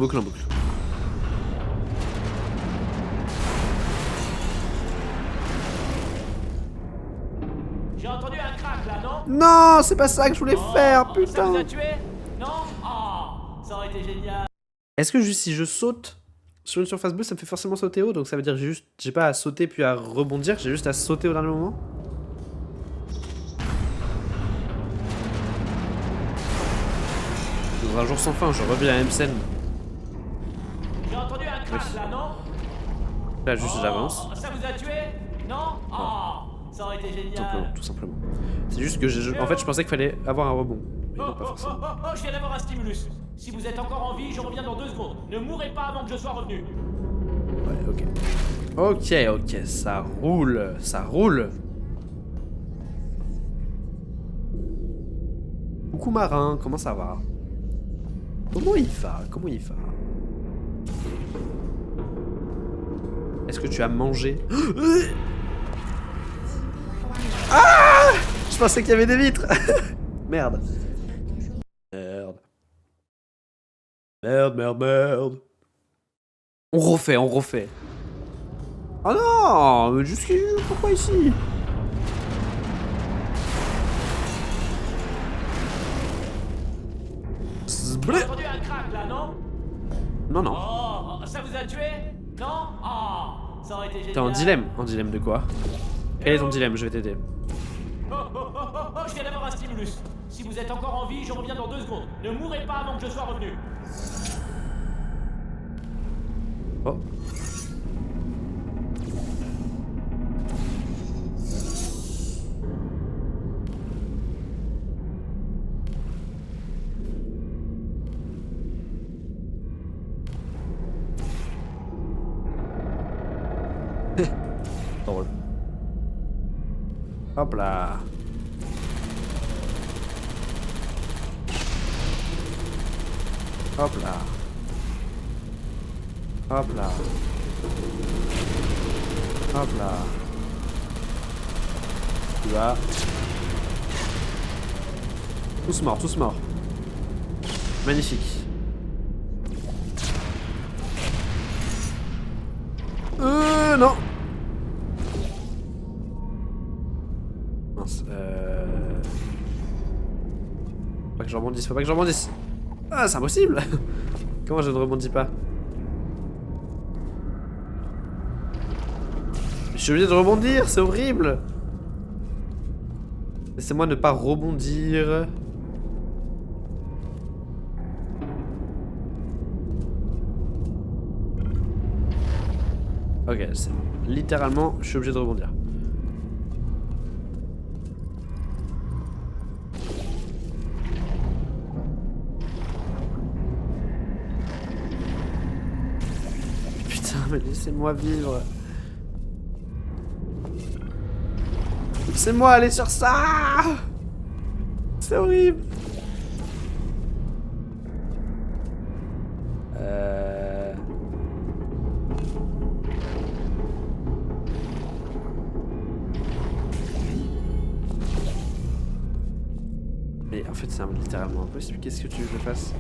J'ai entendu un crack là, non? Non, c'est pas ça que je voulais faire, Oh, ça vous a putain. tué? Non? Oh, ça aurait été génial. Est-ce que juste si je saute sur une surface bleue, ça me fait forcément sauter haut? Donc ça veut dire que j'ai pas à sauter puis à rebondir, j'ai juste à sauter au dernier moment? Dans un jour sans fin, je revis la même scène. J'ai entendu un crack Oui. là, non? Là, juste Oh, j'avance. ça vous a tué? Non? Oh, ça aurait été Tout simplement, génial. tout simplement. C'est juste que en fait je pensais qu'il fallait avoir un rebond. Mais non, pas forcément. Je viens d'avoir un stimulus. Si vous êtes encore en vie, je reviens dans 2 secondes. Ne mourrez pas avant que je sois revenu. Ouais, ok. Ok, ok, ça roule, ça roule. Coucou marin, comment ça va? Comment il va? Comment il va? Est-ce que tu as mangé? Ah! Je pensais qu'il y avait des vitres. Merde. Merde. Merde, merde, merde. On refait, on refait. Oh non, mais jusqu'à... Pourquoi ici? J'ai entendu un crack là, non? Non, non. Oh, ça vous a tué? Non? Oh, ça aurait été génial. T'es en dilemme. En dilemme de quoi? Quel est ton dilemme? Je vais t'aider. Je viens d'avoir un stimulus. Si vous êtes encore en vie, je reviens dans 2 secondes. Ne mourrez pas avant que je sois revenu. Oh. Drôle. Hop là. Hop là. Hop là. Hop là. Tu vas. Tous morts, tous morts. Magnifique. Non. Mince, Faut pas que je rebondisse, faut pas que je rebondisse. Ah, c'est impossible. Comment je ne rebondis pas? Je suis obligé de rebondir, c'est horrible. Laissez-moi ne pas rebondir. Ok, c'est bon. Littéralement, je suis obligé de rebondir. Putain, mais laissez-moi vivre. Laissez-moi aller sur ça. C'est horrible. Mais en fait, c'est littéralement impossible. Qu'est-ce que tu veux que je fasse?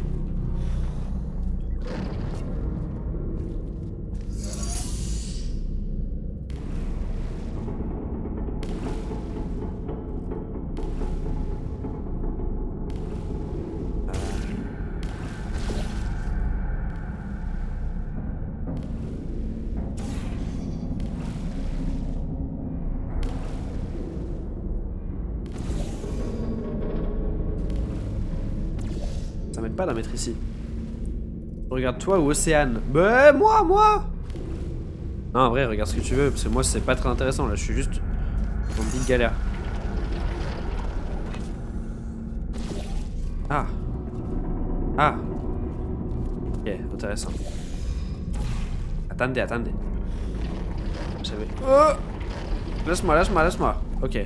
Ça m'aide pas d'en mettre ici. Regarde toi ou Océane. Bah moi. Non, en vrai, regarde ce que tu veux, parce que moi c'est pas très intéressant là, je suis juste en big galère. Ah. Ah. Ok, intéressant. Attendez. J'avais... Oh, laisse-moi. Ok.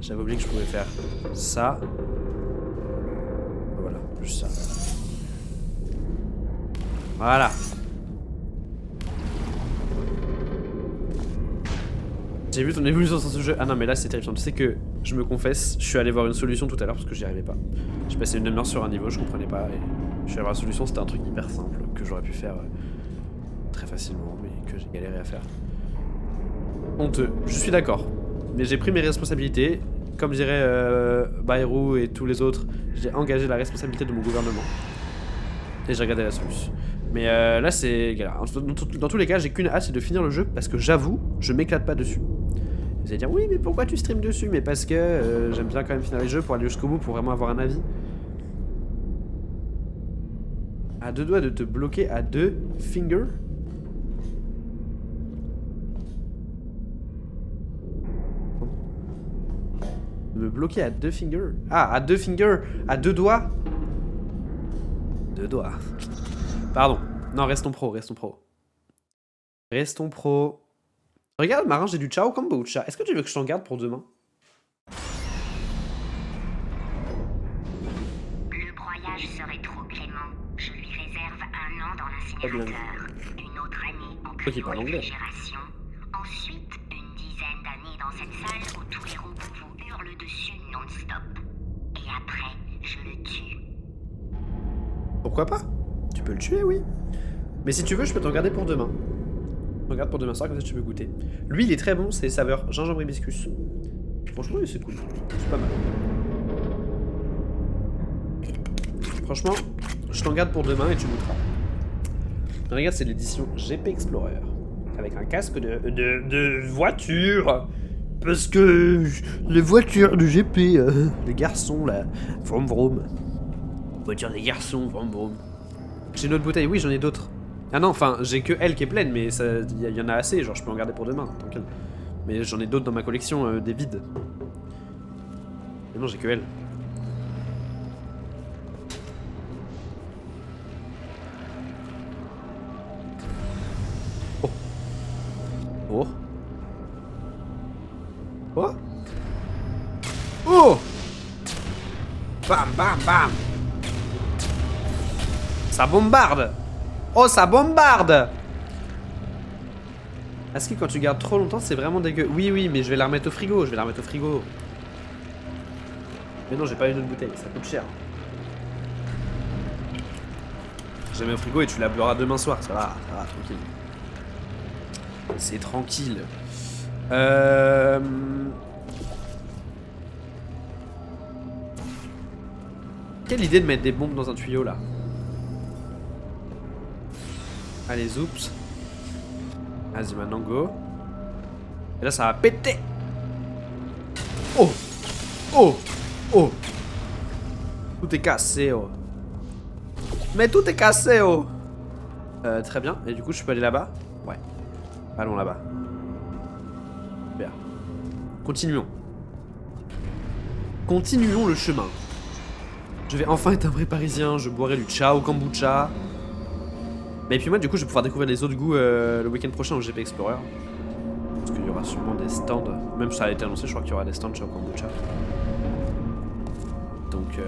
J'avais oublié que je pouvais faire ça. Voilà, juste ça. Voilà. J'ai vu ton évolution sur ce jeu. Ah non, mais là c'est terrifiant. Tu sais que je me confesse, je suis allé voir une solution tout à l'heure parce que j'y arrivais pas. J'ai passé une demi-heure sur un niveau, je comprenais pas. Et je suis allé voir la solution, c'était un truc hyper simple que j'aurais pu faire très facilement, mais que j'ai galéré à faire. Honteux, je suis d'accord. Mais j'ai pris mes responsabilités. Comme dirait Bayrou et tous les autres, j'ai engagé la responsabilité de mon gouvernement. Et j'ai regardé la solution. Mais là c'est galère. Dans tous les cas, j'ai qu'une hâte, c'est de finir le jeu parce que j'avoue, je m'éclate pas dessus. Vous allez dire oui, mais pourquoi tu streams dessus? Mais parce que j'aime bien quand même finir les jeux pour aller jusqu'au bout, pour vraiment avoir un avis. À 2 doigts de te bloquer à 2 fingers. me bloquer à 2 fingers. Ah, à 2 fingers, à 2 doigts. 2 doigts. Pardon. Non, restons pro, restons pro. Restons pro. Regarde, Marin, j'ai du ciao kombucha. Est-ce que tu veux que je t'en garde pour demain? Le broyage serait trop clément. Je lui réserve 1 an dans l'incinérateur, une autre année en cryo-réfrigération, ensuite une dizaine d'années dans cette salle où tous les robots vous hurlent dessus non-stop. Et après, je le tue. Pourquoi pas? Tu peux le tuer, oui. Mais si tu veux, je peux t'en garder pour demain. Je t'en garde pour demain soir, comme ça tu peux goûter. Lui, il est très bon, c'est saveur gingembre hibiscus. Franchement, c'est cool. C'est pas mal. Franchement, je t'en garde pour demain et tu goûteras. Regarde, c'est l'édition GP Explorer. Avec un casque de voiture. Parce que les voitures de GP, les garçons là, vroom vroom. Voiture des garçons, vroom vroom. J'ai une autre bouteille, oui, j'en ai d'autres. Ah non, enfin, j'ai que elle qui est pleine, mais il y en a assez, genre je peux en garder pour demain, tranquille. Mais j'en ai d'autres dans ma collection, des vides. Mais non, j'ai que elle. Oh. Oh. Oh. Oh. Bam, bam, bam. Ça bombarde. Oh, ça bombarde. Est-ce que quand tu gardes trop longtemps, c'est vraiment dégueu? Oui, oui, mais je vais la remettre au frigo, Mais non, j'ai pas une autre bouteille, ça coûte cher. Je la mets au frigo et tu la boiras demain soir, ça va, tranquille. C'est tranquille. Quelle idée de mettre des bombes dans un tuyau, là. Allez, zoups. Vas-y, maintenant go. Et là, ça va péter. Oh. Oh. Oh. Tout est cassé, oh. Mais tout est cassé, oh. Très bien. Et du coup, je peux aller là-bas? Ouais. Allons là-bas. Super. Continuons. Continuons le chemin. Je vais enfin être un vrai parisien. Je boirai du ciao kombucha. Et puis moi, du coup, je vais pouvoir découvrir les autres goûts le week-end prochain au GP Explorer. Parce qu'il y aura sûrement des stands. Même ça a été annoncé, je crois qu'il y aura des stands ciao kombucha. Donc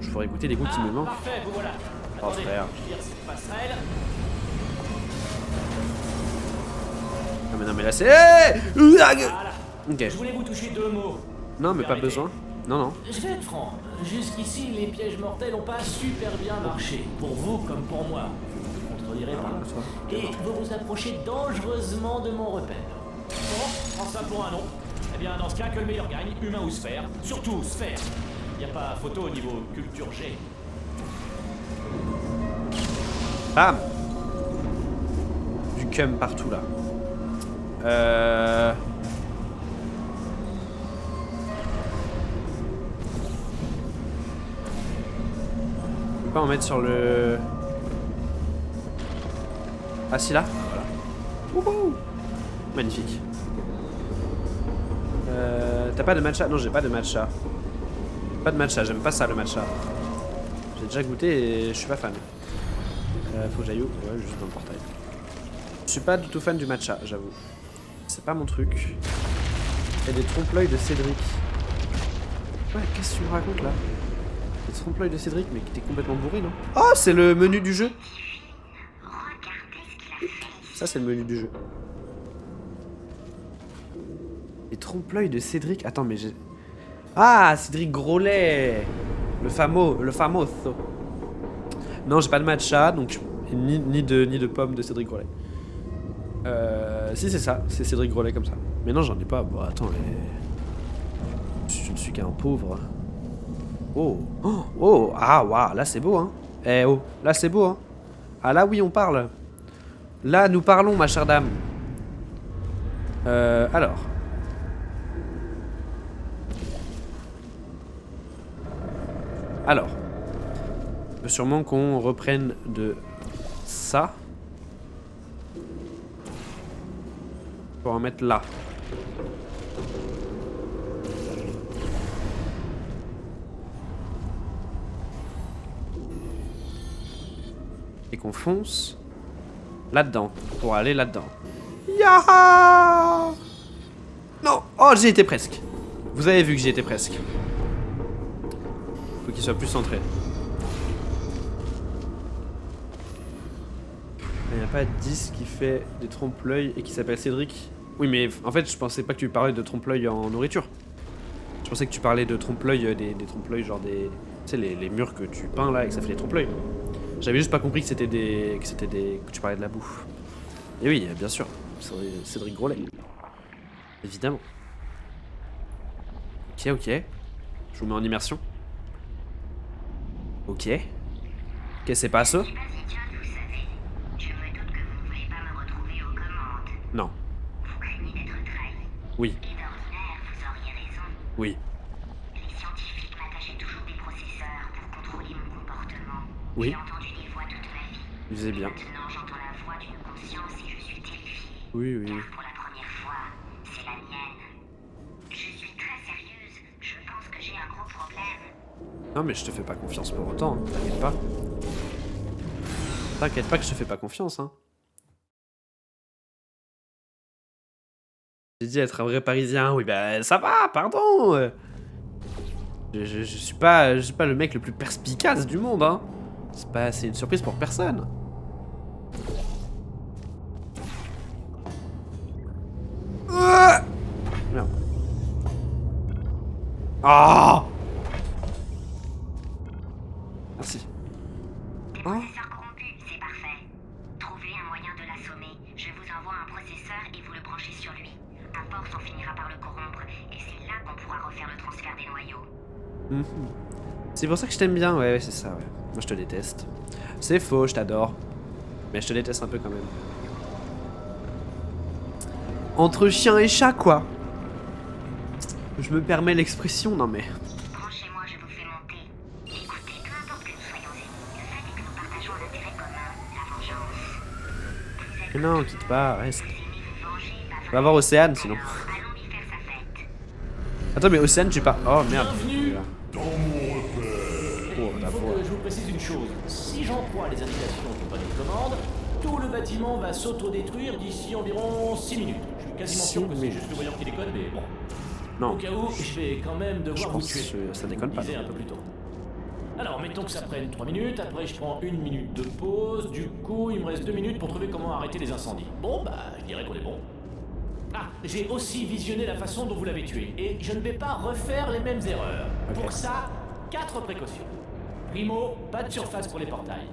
je pourrais goûter les goûts qui me manquent. Parfait, vous voilà. Oh frère. Je vire cette passerelle. Non mais là c'est... Voilà. Ok. Je voulais vous toucher 2 mots. Non mais pas besoin. Non, non. Je vais être franc. Jusqu'ici, les pièges mortels n'ont pas super bien marché. Pour vous comme pour moi. Je ne contredirez pas. Et vous vous approchez dangereusement de mon repère. Bon, prends ça pour un nom. Eh bien, dans ce cas, que le meilleur gagne, humain ou sphère. Surtout sphère. Il n'y a pas photo au niveau culture G. Bam. Du cum partout là. Je peux pas en mettre sur le... Ah si là. Voilà. Wouhou. Magnifique. T'as pas de matcha? Non, j'ai pas de matcha. Pas de matcha, j'aime pas ça le matcha. J'ai déjà goûté et je suis pas fan. Faut que j'aille où? Ouais, juste dans le portail. Je suis pas du tout fan du matcha, j'avoue. C'est pas mon truc. Il y a des trompe-l'œil de Cédric. Ouais, qu'est-ce que tu me racontes là? Des trompe-l'œil de Cédric, mais qui était complètement bourré, non? Oh, c'est le menu du jeu! Ça, c'est le menu du jeu. Les trompe-l'œil de Cédric. Attends, mais j'ai. Ah, Cédric Grolet! Le famoso. Non, j'ai pas de matcha, donc. Ni de pommes de Cédric Grolet. Si, c'est ça, c'est Cédric Grolet comme ça. Mais non, j'en ai pas. Bon, attends, je ne suis qu'un pauvre. Oh, oh, oh, ah, waouh, là c'est beau, hein. Eh oh, là c'est beau, hein. Ah, là oui, on parle. Là, nous parlons, ma chère dame. Alors. Il faut sûrement qu'on reprenne de ça. Pour en mettre là. Et qu'on fonce là-dedans. Pour aller là-dedans. Yaha! Non! Oh, j'y étais presque. Vous avez vu que j'y étais presque. Faut qu'il soit plus centré. Il n'y a pas 10 qui fait des trompe-l'œil et qui s'appelle Cédric. Oui, mais en fait, je pensais pas que tu parlais de trompe-l'œil en nourriture. Je pensais que tu parlais de trompe-l'œil, des trompe-l'œil, genre des. Tu sais, les murs que tu peins là et que ça fait des trompe-l'œil. J'avais juste pas compris que c'était des. que tu parlais de la bouffe. Et oui, bien sûr. Cédric Grolet. Évidemment. Ok, ok. Je vous mets en immersion. Ok. Ok, c'est pas ça? Non. Vous craignez d'être trahi. Oui. Et d'ordinaire, vous auriez raison. Oui. Les scientifiques m'attachaient toujours des processeurs pour contrôler mon comportement. Oui. J'ai entendu des voix toute ma vie. Vous faisait bien. Maintenant, j'entends la voix d'une conscience et je suis terrifiée. Oui, oui. Car pour la première fois, c'est la mienne. Je suis très sérieuse. Je pense que j'ai un gros problème. Non, mais je te fais pas confiance pour autant. Hein. T'inquiète pas. T'inquiète pas que je te fais pas confiance, hein. J'ai dit être un vrai Parisien, oui bah ça va, pardon. Je suis pas le mec le plus perspicace du monde, hein. C'est une surprise pour personne. Merde. Ah. Merci. Des processeurs corrompus, c'est parfait. Trouvez un moyen de l'assommer. Je vous envoie un processeur et vous le branchez sur lui. À force, on finira par le corrompre, et c'est là qu'on pourra refaire le transfert des noyaux. C'est pour ça que je t'aime bien, ouais, c'est ça, ouais. Moi je te déteste. C'est faux, je t'adore. Mais je te déteste un peu quand même. Entre chien et chat, quoi. Je me permets l'expression, non mais... Branchez-moi, je vous fais monter. Écoutez, peu importe que nous soyons ennemis, le fait est que nous partageons un intérêt commun, la vengeance. Mais non, quitte pas, reste. Vous aimez vous venger, pas Va voir Océane, sinon. alors, allons lui faire sa fête. Attends, mais Océane, tu pars... Oh, merde. Bienvenue. Oh, Il la faut voix. que je vous précise une chose. Si j'en crois les indications du panneau de commande, tout le bâtiment va s'autodétruire d'ici environ 6 minutes. Je suis quasiment sûr que c'est juste le voyant qui déconne, mais bon. Non. Au cas où, je vais quand même Je devoir vous pense tuer. que ça déconne pas. Je disais un peu plus tôt. Alors, mettons que ça prenne 3 minutes, après je prends 1 minute de pause, du coup il me reste 2 minutes pour trouver comment arrêter les incendies. Bon, bah, je dirais qu'on est bon. Ah, j'ai aussi visionné la façon dont vous l'avez tué, et je ne vais pas refaire les mêmes erreurs. Ok. Pour ça, 4 précautions. Primo, pas de surface pour les portails.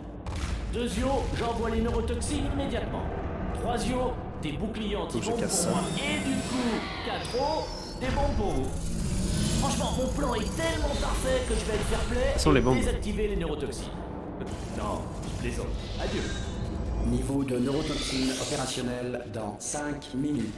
Deuxio, j'envoie les neurotoxines immédiatement. Troisio, des boucliers anti-bombes casse pour ça. moi. Et du coup, 4o, des bombes pour vous. Franchement, mon plan est tellement parfait que je vais être fair play sont les et bombes. désactiver les neurotoxines. Non, je plaisante. Adieu. Niveau de neurotoxine opérationnel dans 5 minutes.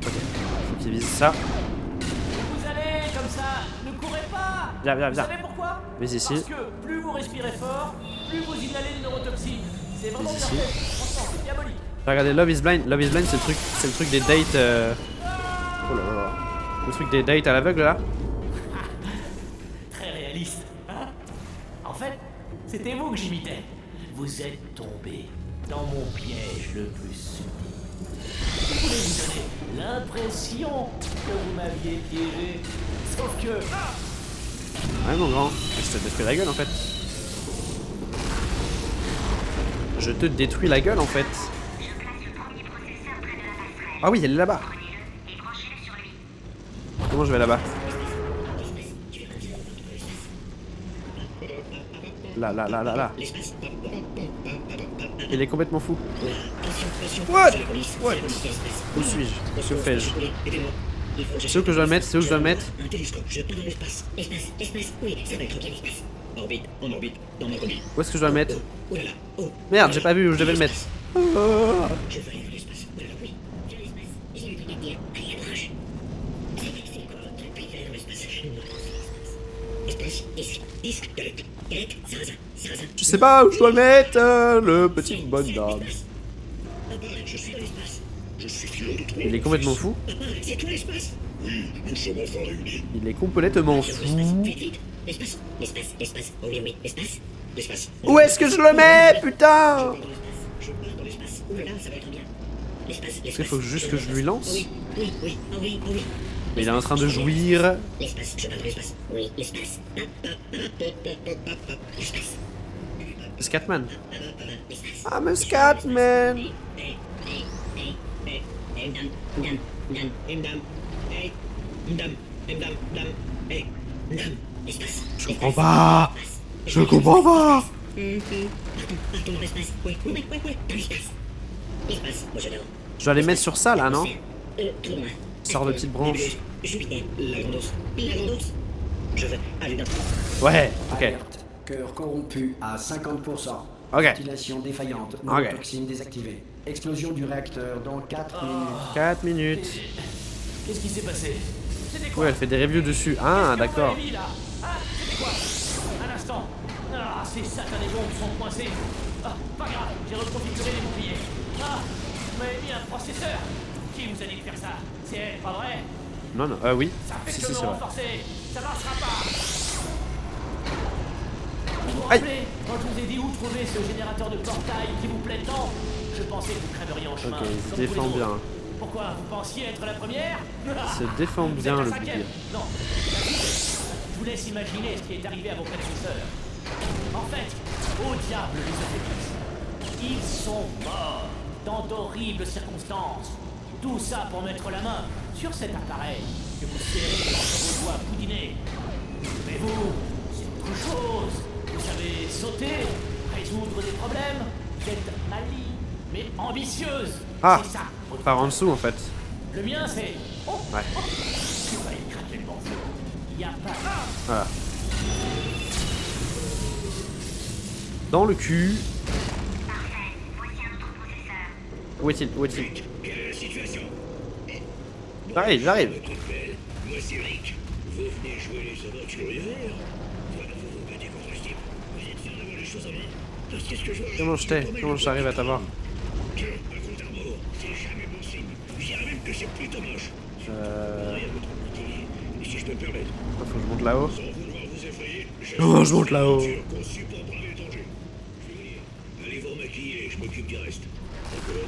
Faut qu'il vise ça. Vous allez comme ça, ne courez pas. Viens, viens, Vous viens. savez pourquoi? Mais ici. Parce que plus vous respirez fort, plus vous inhalez de neurotoxines. C'est vraiment Mais bien ici. fait. Franchement, c'est diabolique. Regardez, Love is Blind. Love is Blind, c'est le truc des dates. Oh là là. Le truc des dates à l'aveugle là. Très réaliste, hein? En fait, c'était vous que j'imitais. Vous êtes tombé dans mon piège le plus subtil. Je voulais vous donner l'impression que vous m'aviez piégé. Sauf que... Ouais, mon grand. Je te détruis la gueule en fait. Je te détruis la gueule en fait. Je place le premier processeur près de la passerelle. Ah oui, elle est là-bas. Prenez-le et branchez-le sur lui. Comment je vais là-bas? Là. Il est complètement fou. What? Où suis-je? Que fais-je? C'est où que je dois le mettre? C'est où que je dois le mettre? Un télescope, je pars dans l'espace. Espace, oui, c'est vrai, bien l'espace. Orbite, en orbite, dans ma combine. Où est-ce que je dois le mettre? Oh là là, oh. Merde, j'ai pas vu où je devais le mettre. Je veux aller dans l'espace. Oh là là, oui. Dans l'espace, j'ai vu ton dire. Allez, approche. C'est quoi votre pays dans l'espace? Je ne sais pas. Espace, disque, galette, sarrasin. Je sais pas où je dois le mettre, le petit bonhomme. Papa, je suis dans l'espace. Je suis fier de toi. Il est complètement fou. Papa, c'est toi l'espace? Oui, nous sommes enfin réunis. Il est complètement fou. Vite. L'espace. Oh oui, espace. L'espace. Où est-ce que je le mets, putain? Je pars dans l'espace. Oh là là, ça va être bien. L'espace, Est-ce l'espace. qu'il faut juste que je lui lance? Oui, oui, oui, oh oui, oh oui. Mais il est en train de jouir. L'espace, je pars dans l'espace. Oui, l'espace. L'espace. Scatman. L'espace. I'm a Scatman. Je comprends pas. Je comprends pas. Partons dans l'espace. Oui, oui, oui, oui, dans l'espace. L'espace, moi j'adore. Je dois les mettre sur ça là, non? Tout loin. Sors de petites branches. Jupiter, la grande ours. La grande ours. Je veux aller dans... Ouais, ok. Alerte. Cœur corrompu à 50%. Ok. Ventilation défaillante. Ok. Toxine désactivée. Explosion du réacteur dans 4 minutes. 4 minutes. Qu'est-ce qui s'est passé? C'était quoi? Ouais, elle fait des reviews dessus. Ah, Qu'est-ce que d'accord. vous m'avez mis, là? Ah, c'était quoi? Un instant. Ah, ces satanées bombes sont coincées. Ah, pas grave, j'ai reconfiguré les boucliers. Ah, vous m'avez mis un processeur. Qui vous a dit de faire ça? C'est elle, pas vrai? Non, non, oui. Ça fait Si, que si, me c'est vrai. renforcer. Ça marchera pas. Vous vous Aïe. rappelez, quand je vous ai dit où trouver ce générateur de portail qui vous plaît tant? Je pensais que vous crèveriez en chemin. Ok, il se comme tous les défend autres. bien. Pourquoi? Vous pensiez être la première? Il se défend Vous bien, êtes le la cinquième. bouclier. Non. Je vous laisse imaginer ce qui est arrivé à vos prédécesseurs. En fait, au diable les affaiblissent. Ils sont morts dans d'horribles circonstances. Tout ça pour mettre la main sur cet appareil que vous serrez entre vos doigts boudinés. Mais vous, c'est autre chose. Vous savez sauter, résoudre des problèmes. Vous êtes maligne, mais ambitieuse. Ah, C'est ça. votre par en dessous en fait. Le mien, c'est... Oh, Ouais. oh, tu vas y craquer le morceau. Il n'y a pas... Ah, Voilà. Dans le cul. Parfait. Voici un autre processeur. Où est-il? Où est-il? Quelle est la situation? J'arrive, j'arrive. Moi c'est Rick. Vous venez jouer les aventuriers? Voilà, vous vous battez contre ce type. Vous êtes fiers d'avoir les choses en main? Parce que ce que je vois... Comment je t'ai? Comment j'arrive à t'avoir? Tiens, un compte à rebours, c'est jamais bon signe. Je dirais même que c'est plutôt moche. Rien à votre côté. Et si je peux me permettre, Faut que je monte là-haut. sans vouloir vous effrayer, Oh, je monte là-haut. conçu pour braver le danger. Chevalier, allez vous remaquiller, je m'occupe du reste. D'accord?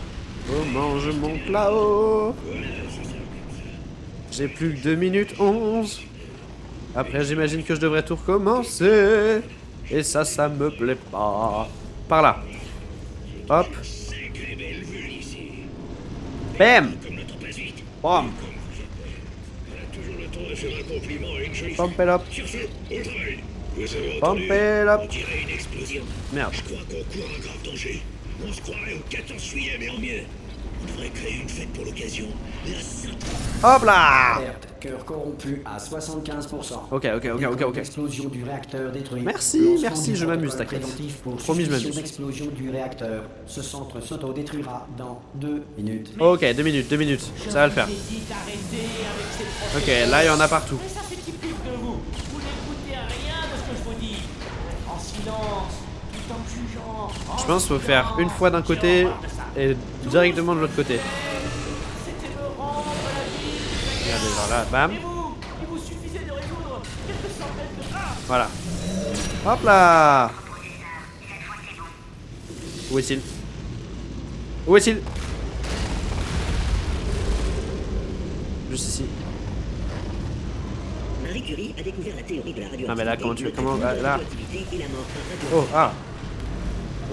Comment je monte là-haut? Voilà, c'est ça, comme ça. J'ai plus que 2 minutes 11. Après, j'imagine que je devrais tout recommencer. Et ça me plaît pas. Par là. Hop. Sacrée belle vue ici. Bam. Comme le temps passe vite. Bam. Elle a toujours le temps de faire un compliment à une jolie fille. Pump it up. Sur ce, au travail. Vous avez Pump entendu? it up. On dirait une explosion. Merde. Je crois qu'on court un grave danger. On se croirait au 14 juillet, mais en mieux. On devrait créer une fête pour l'occasion. La Sainte. Hop là. Alerte. Cœur corrompu à 75%. Ok. Explosion du réacteur détruit. Merci, Lancement merci, du je m'amuse, protocole t'inquiète. préventif pour Promis, je suspicion m'amuse. d'explosion du réacteur. Ce centre s'auto-détruira dans 2 minutes. Ok, 2 minutes, 2 minutes. Ça va le faire. Je vous ai dit d'arrêter avec ces Ok, là, il y en a partout. Mais ça, c'est typique de vous. Vous n'écoutez à rien de ce que je vous dis. En silence, tout en jugeant. Je pense qu'il faut faire une fois d'un côté et directement de l'autre côté. C'était me rendre la vie. Regardez, genre là, bam. Et vous, il vous suffisait de résoudre quelques centaines de... Ah, Voilà. Hop là. Cette fois, c'est bon. Où est-il? Où est-il? Juste ici. Marie Curie a découvert la théorie de la radioactivité. Ah, mais là, comment tu- le comment- traitement de la là. radioactivité et la mort par radio. Oh, ah.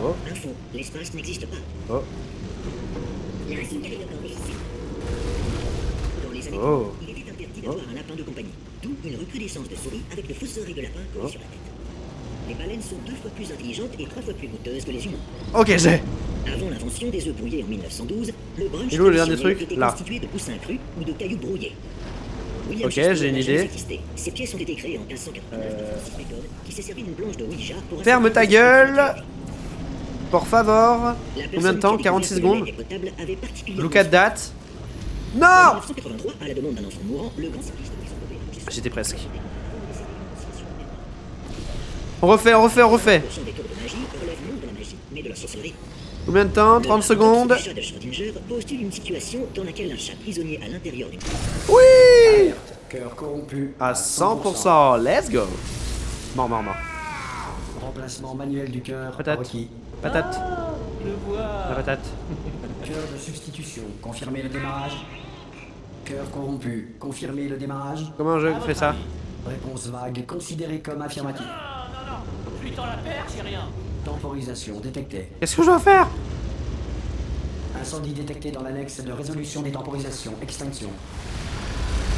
Oh, Info, l'espace n'existe pas. oh, Les racines carrées de corps. Dans les années Oh. 30, il était interdit d'avoir un lapin de compagnie. D'où une recrudescence de souris avec de fausses oreilles de lapin collées sur la tête. Les baleines sont 2 fois plus intelligentes et 3 fois plus goûteuses que les humains. ok, j'ai. Avant l'invention des œufs brouillés en 1912, le brunch Il est où le dernier traditionnel truc? était Là. constitué de poussins crus ou de cailloux brouillés. William Ok, Shakespeare j'ai une n'a jamais idée. existé. Ces pièces ont été créées en 1589 par Francis Bacon, qui s'est servi d'une planche de Ouija pour... Ferme ta gueule. Por favor. La Combien de temps? personne qui a 46 découvert que le secondes. lait est potable avait particulièrement Look at that. En Non. 1983, à la demande d'un enfant mourant, le grand cycliste Wilson J'étais presque. On refait, on refait, on refait. 100% des tours de magie relèvent non de la magie, mais de la sorcellerie. Combien de temps? 30 secondes. Le chat de Schrödinger postule une situation dans laquelle un chat prisonnier à l'intérieur d'une... Oui. Alerte. Cœur corrompu À 100%. Let's go. Mort. Remplacement manuel du cœur Patate. requis. Patate. Ah, je vois. La patate. Cœur de substitution. Confirmez le démarrage. Cœur corrompu. Confirmez le démarrage. Comment je À fais votre ça? avis. Réponse vague. Considérée comme affirmative. Non, non, non. Je lui tends la perche, j'ai rien. Temporisation détectée. Qu'est-ce que je dois faire? Incendie détecté dans l'annexe de résolution des temporisations. Extinction.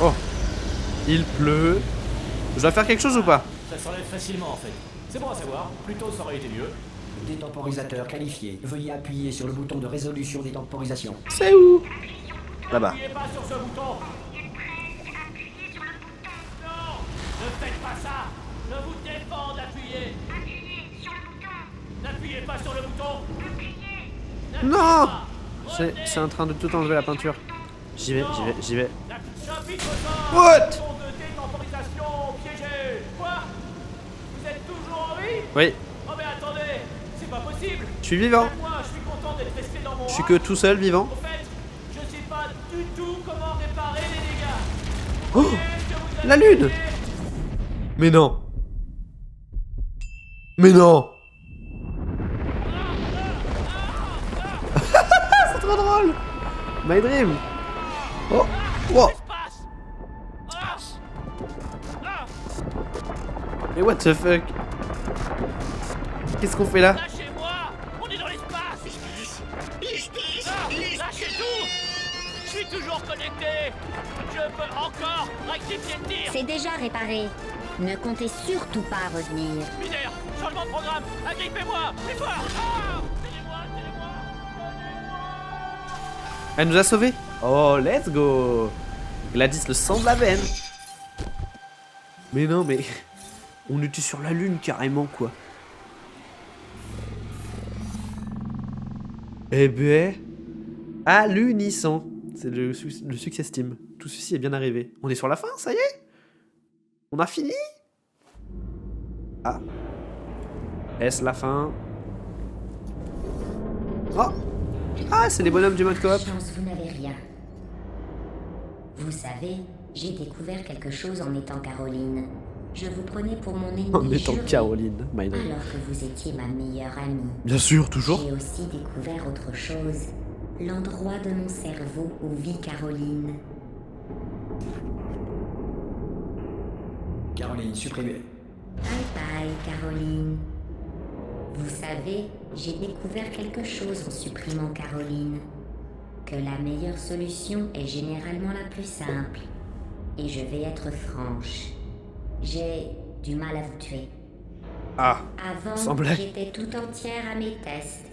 Oh. Il pleut. Je dois faire quelque chose ou pas? Ça s'enlève facilement en fait. C'est bon à savoir. Plus tôt ça aurait été mieux. Détemporisateur qualifié. Veuillez appuyer sur le bouton de résolution des temporisations. C'est où? Là-bas. N'appuyez pas sur ce bouton. Non, ne faites pas ça. Je vous défends d'appuyer. N'appuyez pas sur le bouton. Non! C'est en train de tout enlever la peinture. J'y vais, j'y vais, j'y vais. Chapitre 5. What? Bouton de détemporisation piégé. Quoi? Vous êtes toujours en vie? Oui, Oh mais attendez, c'est pas possible. je suis vivant. Moi, je suis content d'être resté dans mon Je suis rang. que tout seul vivant. Au fait, je sais pas du tout comment réparer les dégâts. Oh! Est-ce que vous avez La lune! idée? Mais non! Mais non! C'est trop drôle! My dream! Oh! Wow! Passe. Mais what the fuck? Qu'est-ce qu'on fait là? Lâchez-moi. On est dans l'espace. Lâchez tout. Je suis toujours connecté. Je peux encore rectifier le tir. C'est déjà réparé. Ne comptez surtout pas revenir. Mineur, changement de programme. Agrippez-moi. Plus fort. Tenez-moi, tenez-moi. Elle nous a sauvés! Oh, let's go! Gladys, le sang de la veine! Mais non, mais. On était sur la lune carrément, quoi. Eh ben. À l'unisson. C'est le success team. Tout ceci est bien arrivé. On est sur la fin, ça y est? On a fini? Ah. Est-ce la fin? Oh! Ah, c'est les bonhommes du mode coop. Chance, vous n'avez rien. Vous savez, j'ai découvert quelque chose en étant Caroline. Je vous prenais pour mon ennemie En étant juré, Caroline, my dream. alors que vous étiez ma meilleure amie. Bien sûr, toujours. J'ai aussi découvert autre chose. L'endroit de mon cerveau où vit Caroline. Caroline supprimée. Bye bye, Caroline. Vous savez, j'ai découvert quelque chose en supprimant Caroline. Que la meilleure solution est généralement la plus simple. Et je vais être franche. J'ai du mal à vous tuer. Ah, Avant, semblait. j'étais tout entière à mes tests.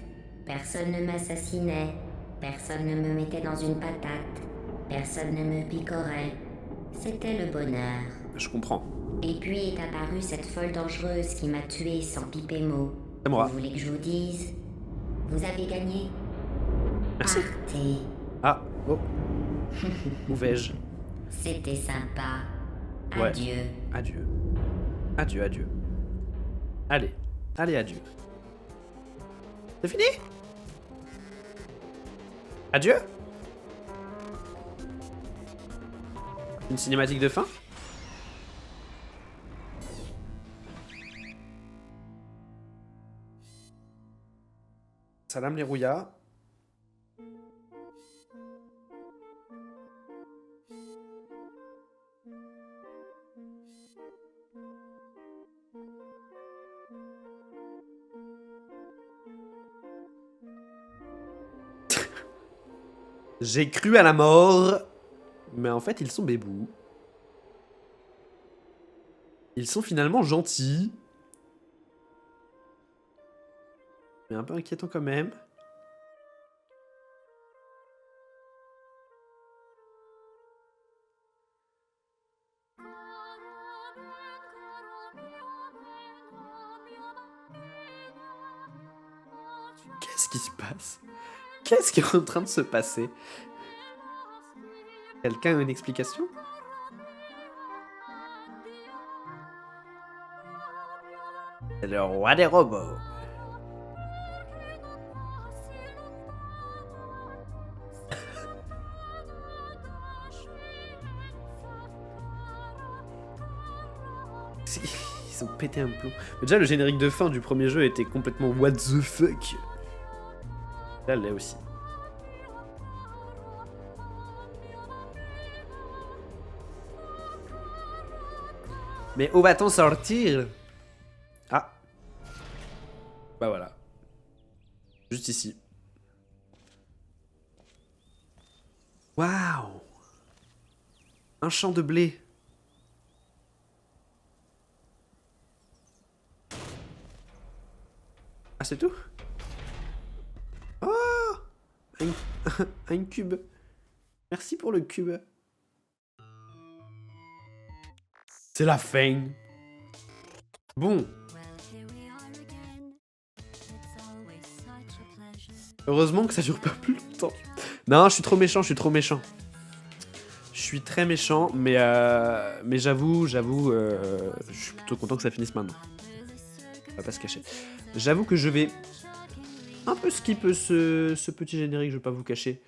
Personne ne m'assassinait. Personne ne me mettait dans une patate. Personne ne me picorait. C'était le bonheur. je comprends. Et puis est apparue cette folle dangereuse qui m'a tué sans piper mot. C'est moi. Vous voulez que je vous dise? Vous avez gagné. Merci. Partez. Ah, oh. Où vais-je? C'était sympa. Ouais. Adieu. Adieu. Adieu, adieu. Allez, allez, adieu. C'est fini? Adieu? Une cinématique de fin? Salam les rouillards. J'ai cru à la mort, mais en fait ils sont bébous. Ils sont finalement gentils. Mais un peu inquiétant quand même. Qu'est-ce qui se passe? Qu'est-ce qui est en train de se passer? Quelqu'un a une explication? C'est le roi des robots. Ils ont pété un plomb. Mais déjà, le générique de fin du premier jeu était complètement what the fuck. Là, elle l'est aussi. Mais où va-t-on sortir? Ah. Bah voilà. Juste ici. Waouh. Un champ de blé. Ah, c'est tout? Oh, un cube. Merci pour le cube. C'est la fin. Bon. Heureusement que ça dure pas plus longtemps. Non, je suis trop méchant, je suis trop méchant. Je suis très méchant, mais j'avoue, je suis plutôt content que ça finisse maintenant. On va pas se cacher. J'avoue que je vais un peu skip ce petit générique, je vais pas vous cacher.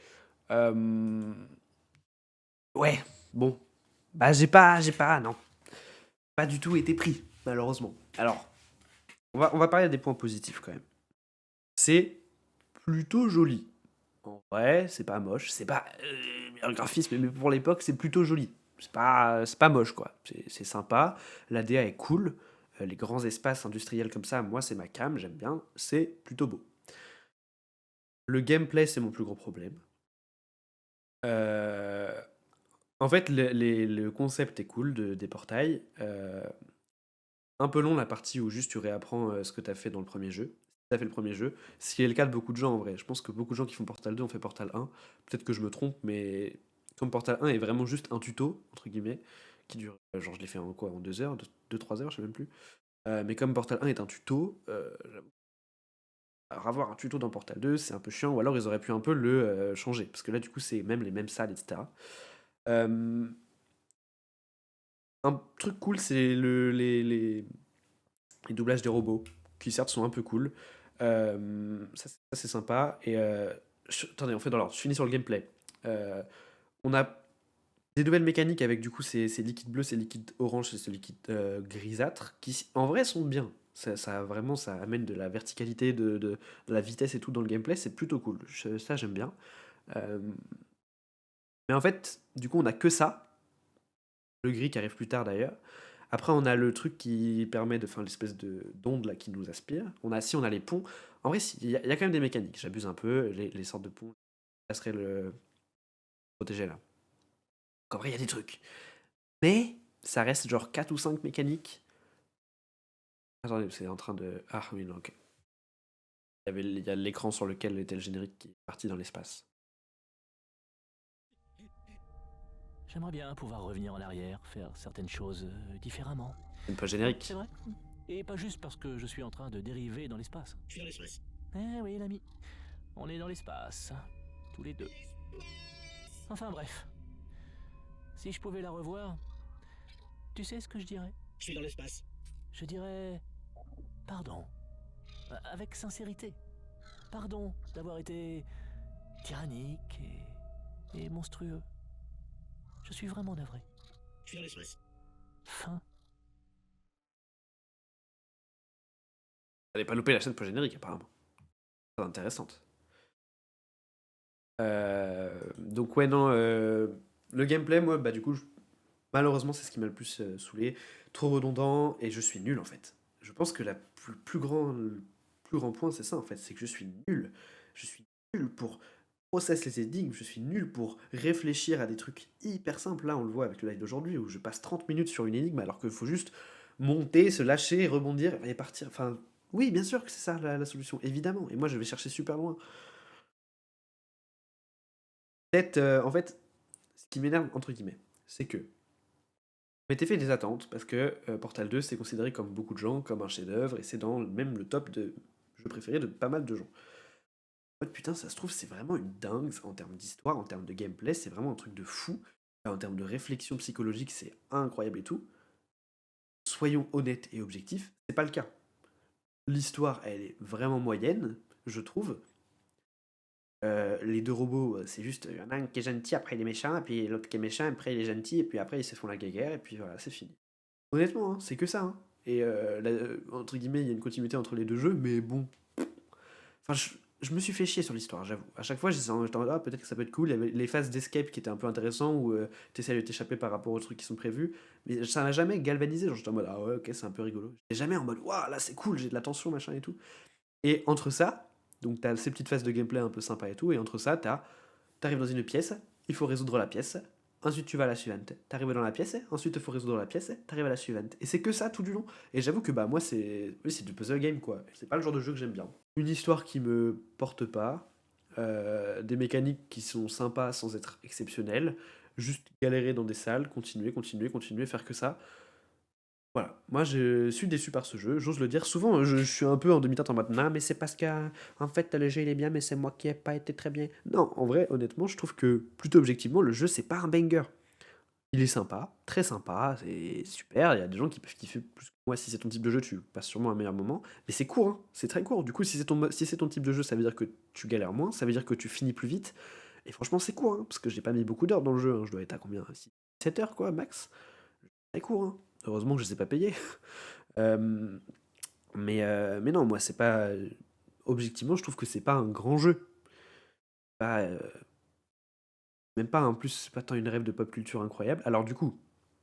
Ouais, bon. Bah j'ai pas, non. Pas du tout été pris, malheureusement. Alors, on va parler des points positifs quand même. C'est plutôt joli. En vrai, c'est pas moche. C'est pas un graphisme, mais pour l'époque, c'est plutôt joli. C'est pas moche, quoi. C'est sympa. La DA est cool. Les grands espaces industriels comme ça, moi, c'est ma came, j'aime bien. C'est plutôt beau. Le gameplay, c'est mon plus gros problème. En fait, le concept est cool des portails. Un peu long la partie où juste tu réapprends ce que tu as fait dans le premier jeu. Si tu as fait le premier jeu, ce qui est le cas de beaucoup de gens en vrai. Je pense que beaucoup de gens qui font Portal 2 ont fait Portal 1. Peut-être que je me trompe, mais comme Portal 1 est vraiment juste un tuto, entre guillemets, qui dure, genre je l'ai fait en quoi, en 2 heures, 2-3 heures, je sais même plus. Mais comme Portal 1 est un tuto, alors avoir un tuto dans Portal 2, c'est un peu chiant, ou alors ils auraient pu un peu le changer, parce que là du coup c'est même les mêmes salles, etc. Euh, un truc cool, c'est les doublages des robots, qui certes sont un peu cool. Ça, c'est sympa. Et attendez, on fait dans l'ordre. Je finis sur le gameplay. On a des nouvelles mécaniques avec du coup ces liquides bleus, ces liquides orange et ces liquides grisâtres, qui en vrai sont bien. Vraiment, ça amène de la verticalité, de la vitesse et tout dans le gameplay. C'est plutôt cool. Ça, j'aime bien. Euh, mais en fait, du coup, on a que ça. Le gris qui arrive plus tard d'ailleurs. Après, on a le truc qui permet de faire l'espèce d'onde là qui nous aspire. On a les ponts. En vrai, il y a quand même des mécaniques. J'abuse un peu. Les sortes de ponts. Ça serait le protégé là. En vrai, il y a des trucs. Mais ça reste genre 4 ou 5 mécaniques. Attendez, c'est en train de. Ah oui, non, ok. Il y a l'écran sur lequel était le générique qui est parti dans l'espace. J'aimerais bien pouvoir revenir en arrière, faire certaines choses différemment. C'est pas générique. C'est vrai. Et pas juste parce que je suis en train de dériver dans l'espace. Je suis dans l'espace. Eh oui, l'ami. On est dans l'espace. Tous les deux. Enfin bref. Si je pouvais la revoir, tu sais ce que je dirais? Je suis dans l'espace. Je dirais... Pardon. Avec sincérité. Pardon d'avoir été tyrannique et monstrueux. Je suis vraiment navré. Je suis dans l'espace. Fin. T'allais pas louper la scène post-générique apparemment. Très intéressante. Donc ouais, non, le gameplay, moi, bah du coup, malheureusement, c'est ce qui m'a le plus saoulé. Trop redondant, et je suis nul en fait. Je pense que le plus grand point, c'est ça en fait, c'est que je suis nul. Je suis nul pour process les énigmes, je suis nul pour réfléchir à des trucs hyper simples. Là, on le voit avec le live d'aujourd'hui, où je passe 30 minutes sur une énigme, alors qu'il faut juste monter, se lâcher, rebondir et partir. Enfin, oui, bien sûr que c'est ça la solution, évidemment. Et moi, je vais chercher super loin. Peut-être, en fait, ce qui m'énerve, entre guillemets, c'est que je m'étais fait des attentes, parce que Portal 2, c'est considéré comme beaucoup de gens, comme un chef-d'œuvre, et c'est dans même le top de jeux préférés de pas mal de gens. En fait, putain, ça se trouve, c'est vraiment une dingue en termes d'histoire, en termes de gameplay, c'est vraiment un truc de fou. En termes de réflexion psychologique, c'est incroyable et tout. Soyons honnêtes et objectifs, c'est pas le cas. L'histoire, elle est vraiment moyenne, je trouve. Les deux robots, c'est juste, il y en a un qui est gentil, après il est méchant, et puis l'autre qui est méchant, après il est gentil, et puis après ils se font la guerre, et puis voilà, c'est fini. Honnêtement, hein, c'est que ça. Hein. Et entre guillemets, il y a une continuité entre les deux jeux, mais bon. Enfin, je me suis fait chier sur l'histoire, j'avoue. À chaque fois, j'étais en mode, ah, peut-être que ça peut être cool. Il y avait les phases d'escape qui étaient un peu intéressantes, où tu essaies de t'échapper par rapport aux trucs qui sont prévus. Mais ça m'a jamais galvanisé. Genre, j'étais en mode, ah ouais, ok, c'est un peu rigolo. J'étais jamais en mode, waouh, là c'est cool, j'ai de la tension, machin et tout. Et entre ça, donc t'as ces petites phases de gameplay un peu sympa et tout, et entre ça, t'arrives dans une pièce, il faut résoudre la pièce, ensuite tu vas à la suivante. T'arrives dans la pièce, ensuite il faut résoudre la pièce, t'arrives à la suivante. Et c'est que ça tout du long. Et j'avoue que bah moi c'est du puzzle game quoi. C'est pas le genre de jeu que j'aime bien. Une histoire qui me porte pas, des mécaniques qui sont sympas sans être exceptionnelles, juste galérer dans des salles, continuer, faire que ça. Voilà, moi je suis déçu par ce jeu, j'ose le dire. Souvent, je suis un peu en demi-teinte en mode non, mais c'est parce que en fait le jeu il est bien, mais c'est moi qui ai pas été très bien. Non, en vrai, honnêtement, je trouve que plutôt objectivement, le jeu c'est pas un banger. Il est sympa, très sympa, c'est super. Il y a des gens qui peuvent kiffer plus que moi. Si c'est ton type de jeu, tu passes sûrement un meilleur moment. Mais c'est court, hein, c'est très court. Du coup, si c'est ton type de jeu, ça veut dire que tu galères moins, ça veut dire que tu finis plus vite. Et franchement, c'est court, hein, parce que j'ai pas mis beaucoup d'heures dans le jeu. Hein. Je dois être à combien 7 heures, quoi, max. Très court, hein. Heureusement que je les ai pas payés. Euh, mais non, moi, c'est pas. Objectivement, je trouve que c'est pas un grand jeu. Pas, même pas, en plus, c'est pas tant une rêve de pop culture incroyable. Alors, du coup,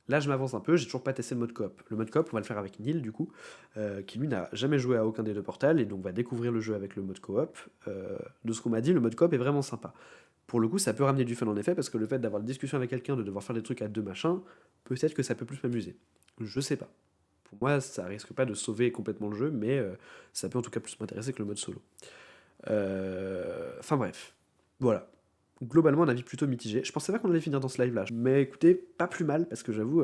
là, je m'avance un peu, j'ai toujours pas testé le mode coop. Le mode coop, on va le faire avec Neil, du coup, qui lui n'a jamais joué à aucun des deux Portal, et donc va découvrir le jeu avec le mode coop. De ce qu'on m'a dit, le mode coop est vraiment sympa. Pour le coup, ça peut ramener du fun en effet, parce que le fait d'avoir une discussion avec quelqu'un, de devoir faire des trucs à deux machins, peut-être que ça peut plus m'amuser. Je sais pas. Pour moi, ça risque pas de sauver complètement le jeu, mais ça peut en tout cas plus m'intéresser que le mode solo. Enfin bref, voilà. Globalement, un avis plutôt mitigé. Je pensais pas qu'on allait finir dans ce live-là. Mais écoutez, pas plus mal, parce que j'avoue,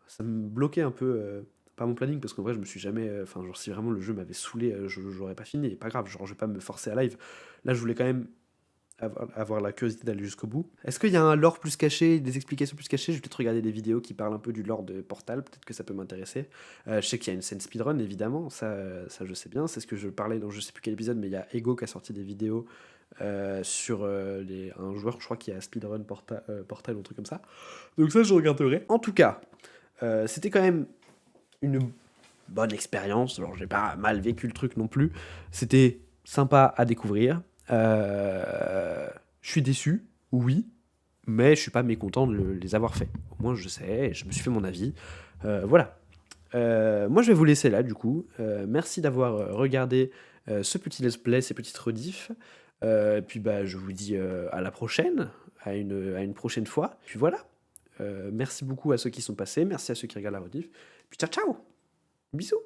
ça me bloquait un peu, pas mon planning, parce qu'en vrai, je me suis jamais... Enfin, genre, si vraiment le jeu m'avait saoulé, j'aurais pas fini, et pas grave, genre, je vais pas me forcer à live. Là, je voulais quand même avoir la curiosité d'aller jusqu'au bout. Est-ce qu'il y a un lore plus caché, des explications plus cachées? Je vais peut-être regarder des vidéos qui parlent un peu du lore de Portal, peut-être que ça peut m'intéresser. Je sais qu'il y a une scène speedrun, évidemment, ça je sais bien, c'est ce que je parlais dans je sais plus quel épisode, mais il y a Ego qui a sorti des vidéos sur un joueur, je crois, qui a speedrun Portal ou un truc comme ça. Donc ça, je regarderai. En tout cas, c'était quand même une bonne expérience. Alors, j'ai pas mal vécu le truc non plus. C'était sympa à découvrir. Je suis déçu, oui, mais je suis pas mécontent de les avoir fait. Au moins, je sais, je me suis fait mon avis. Voilà. Moi, je vais vous laisser là, du coup. Merci d'avoir regardé ce petit let's play, ces petites rediffs. Puis, bah, je vous dis à la prochaine, à une prochaine fois. Puis voilà. Merci beaucoup à ceux qui sont passés, merci à ceux qui regardent la rediff. Puis ciao, ciao. Bisous.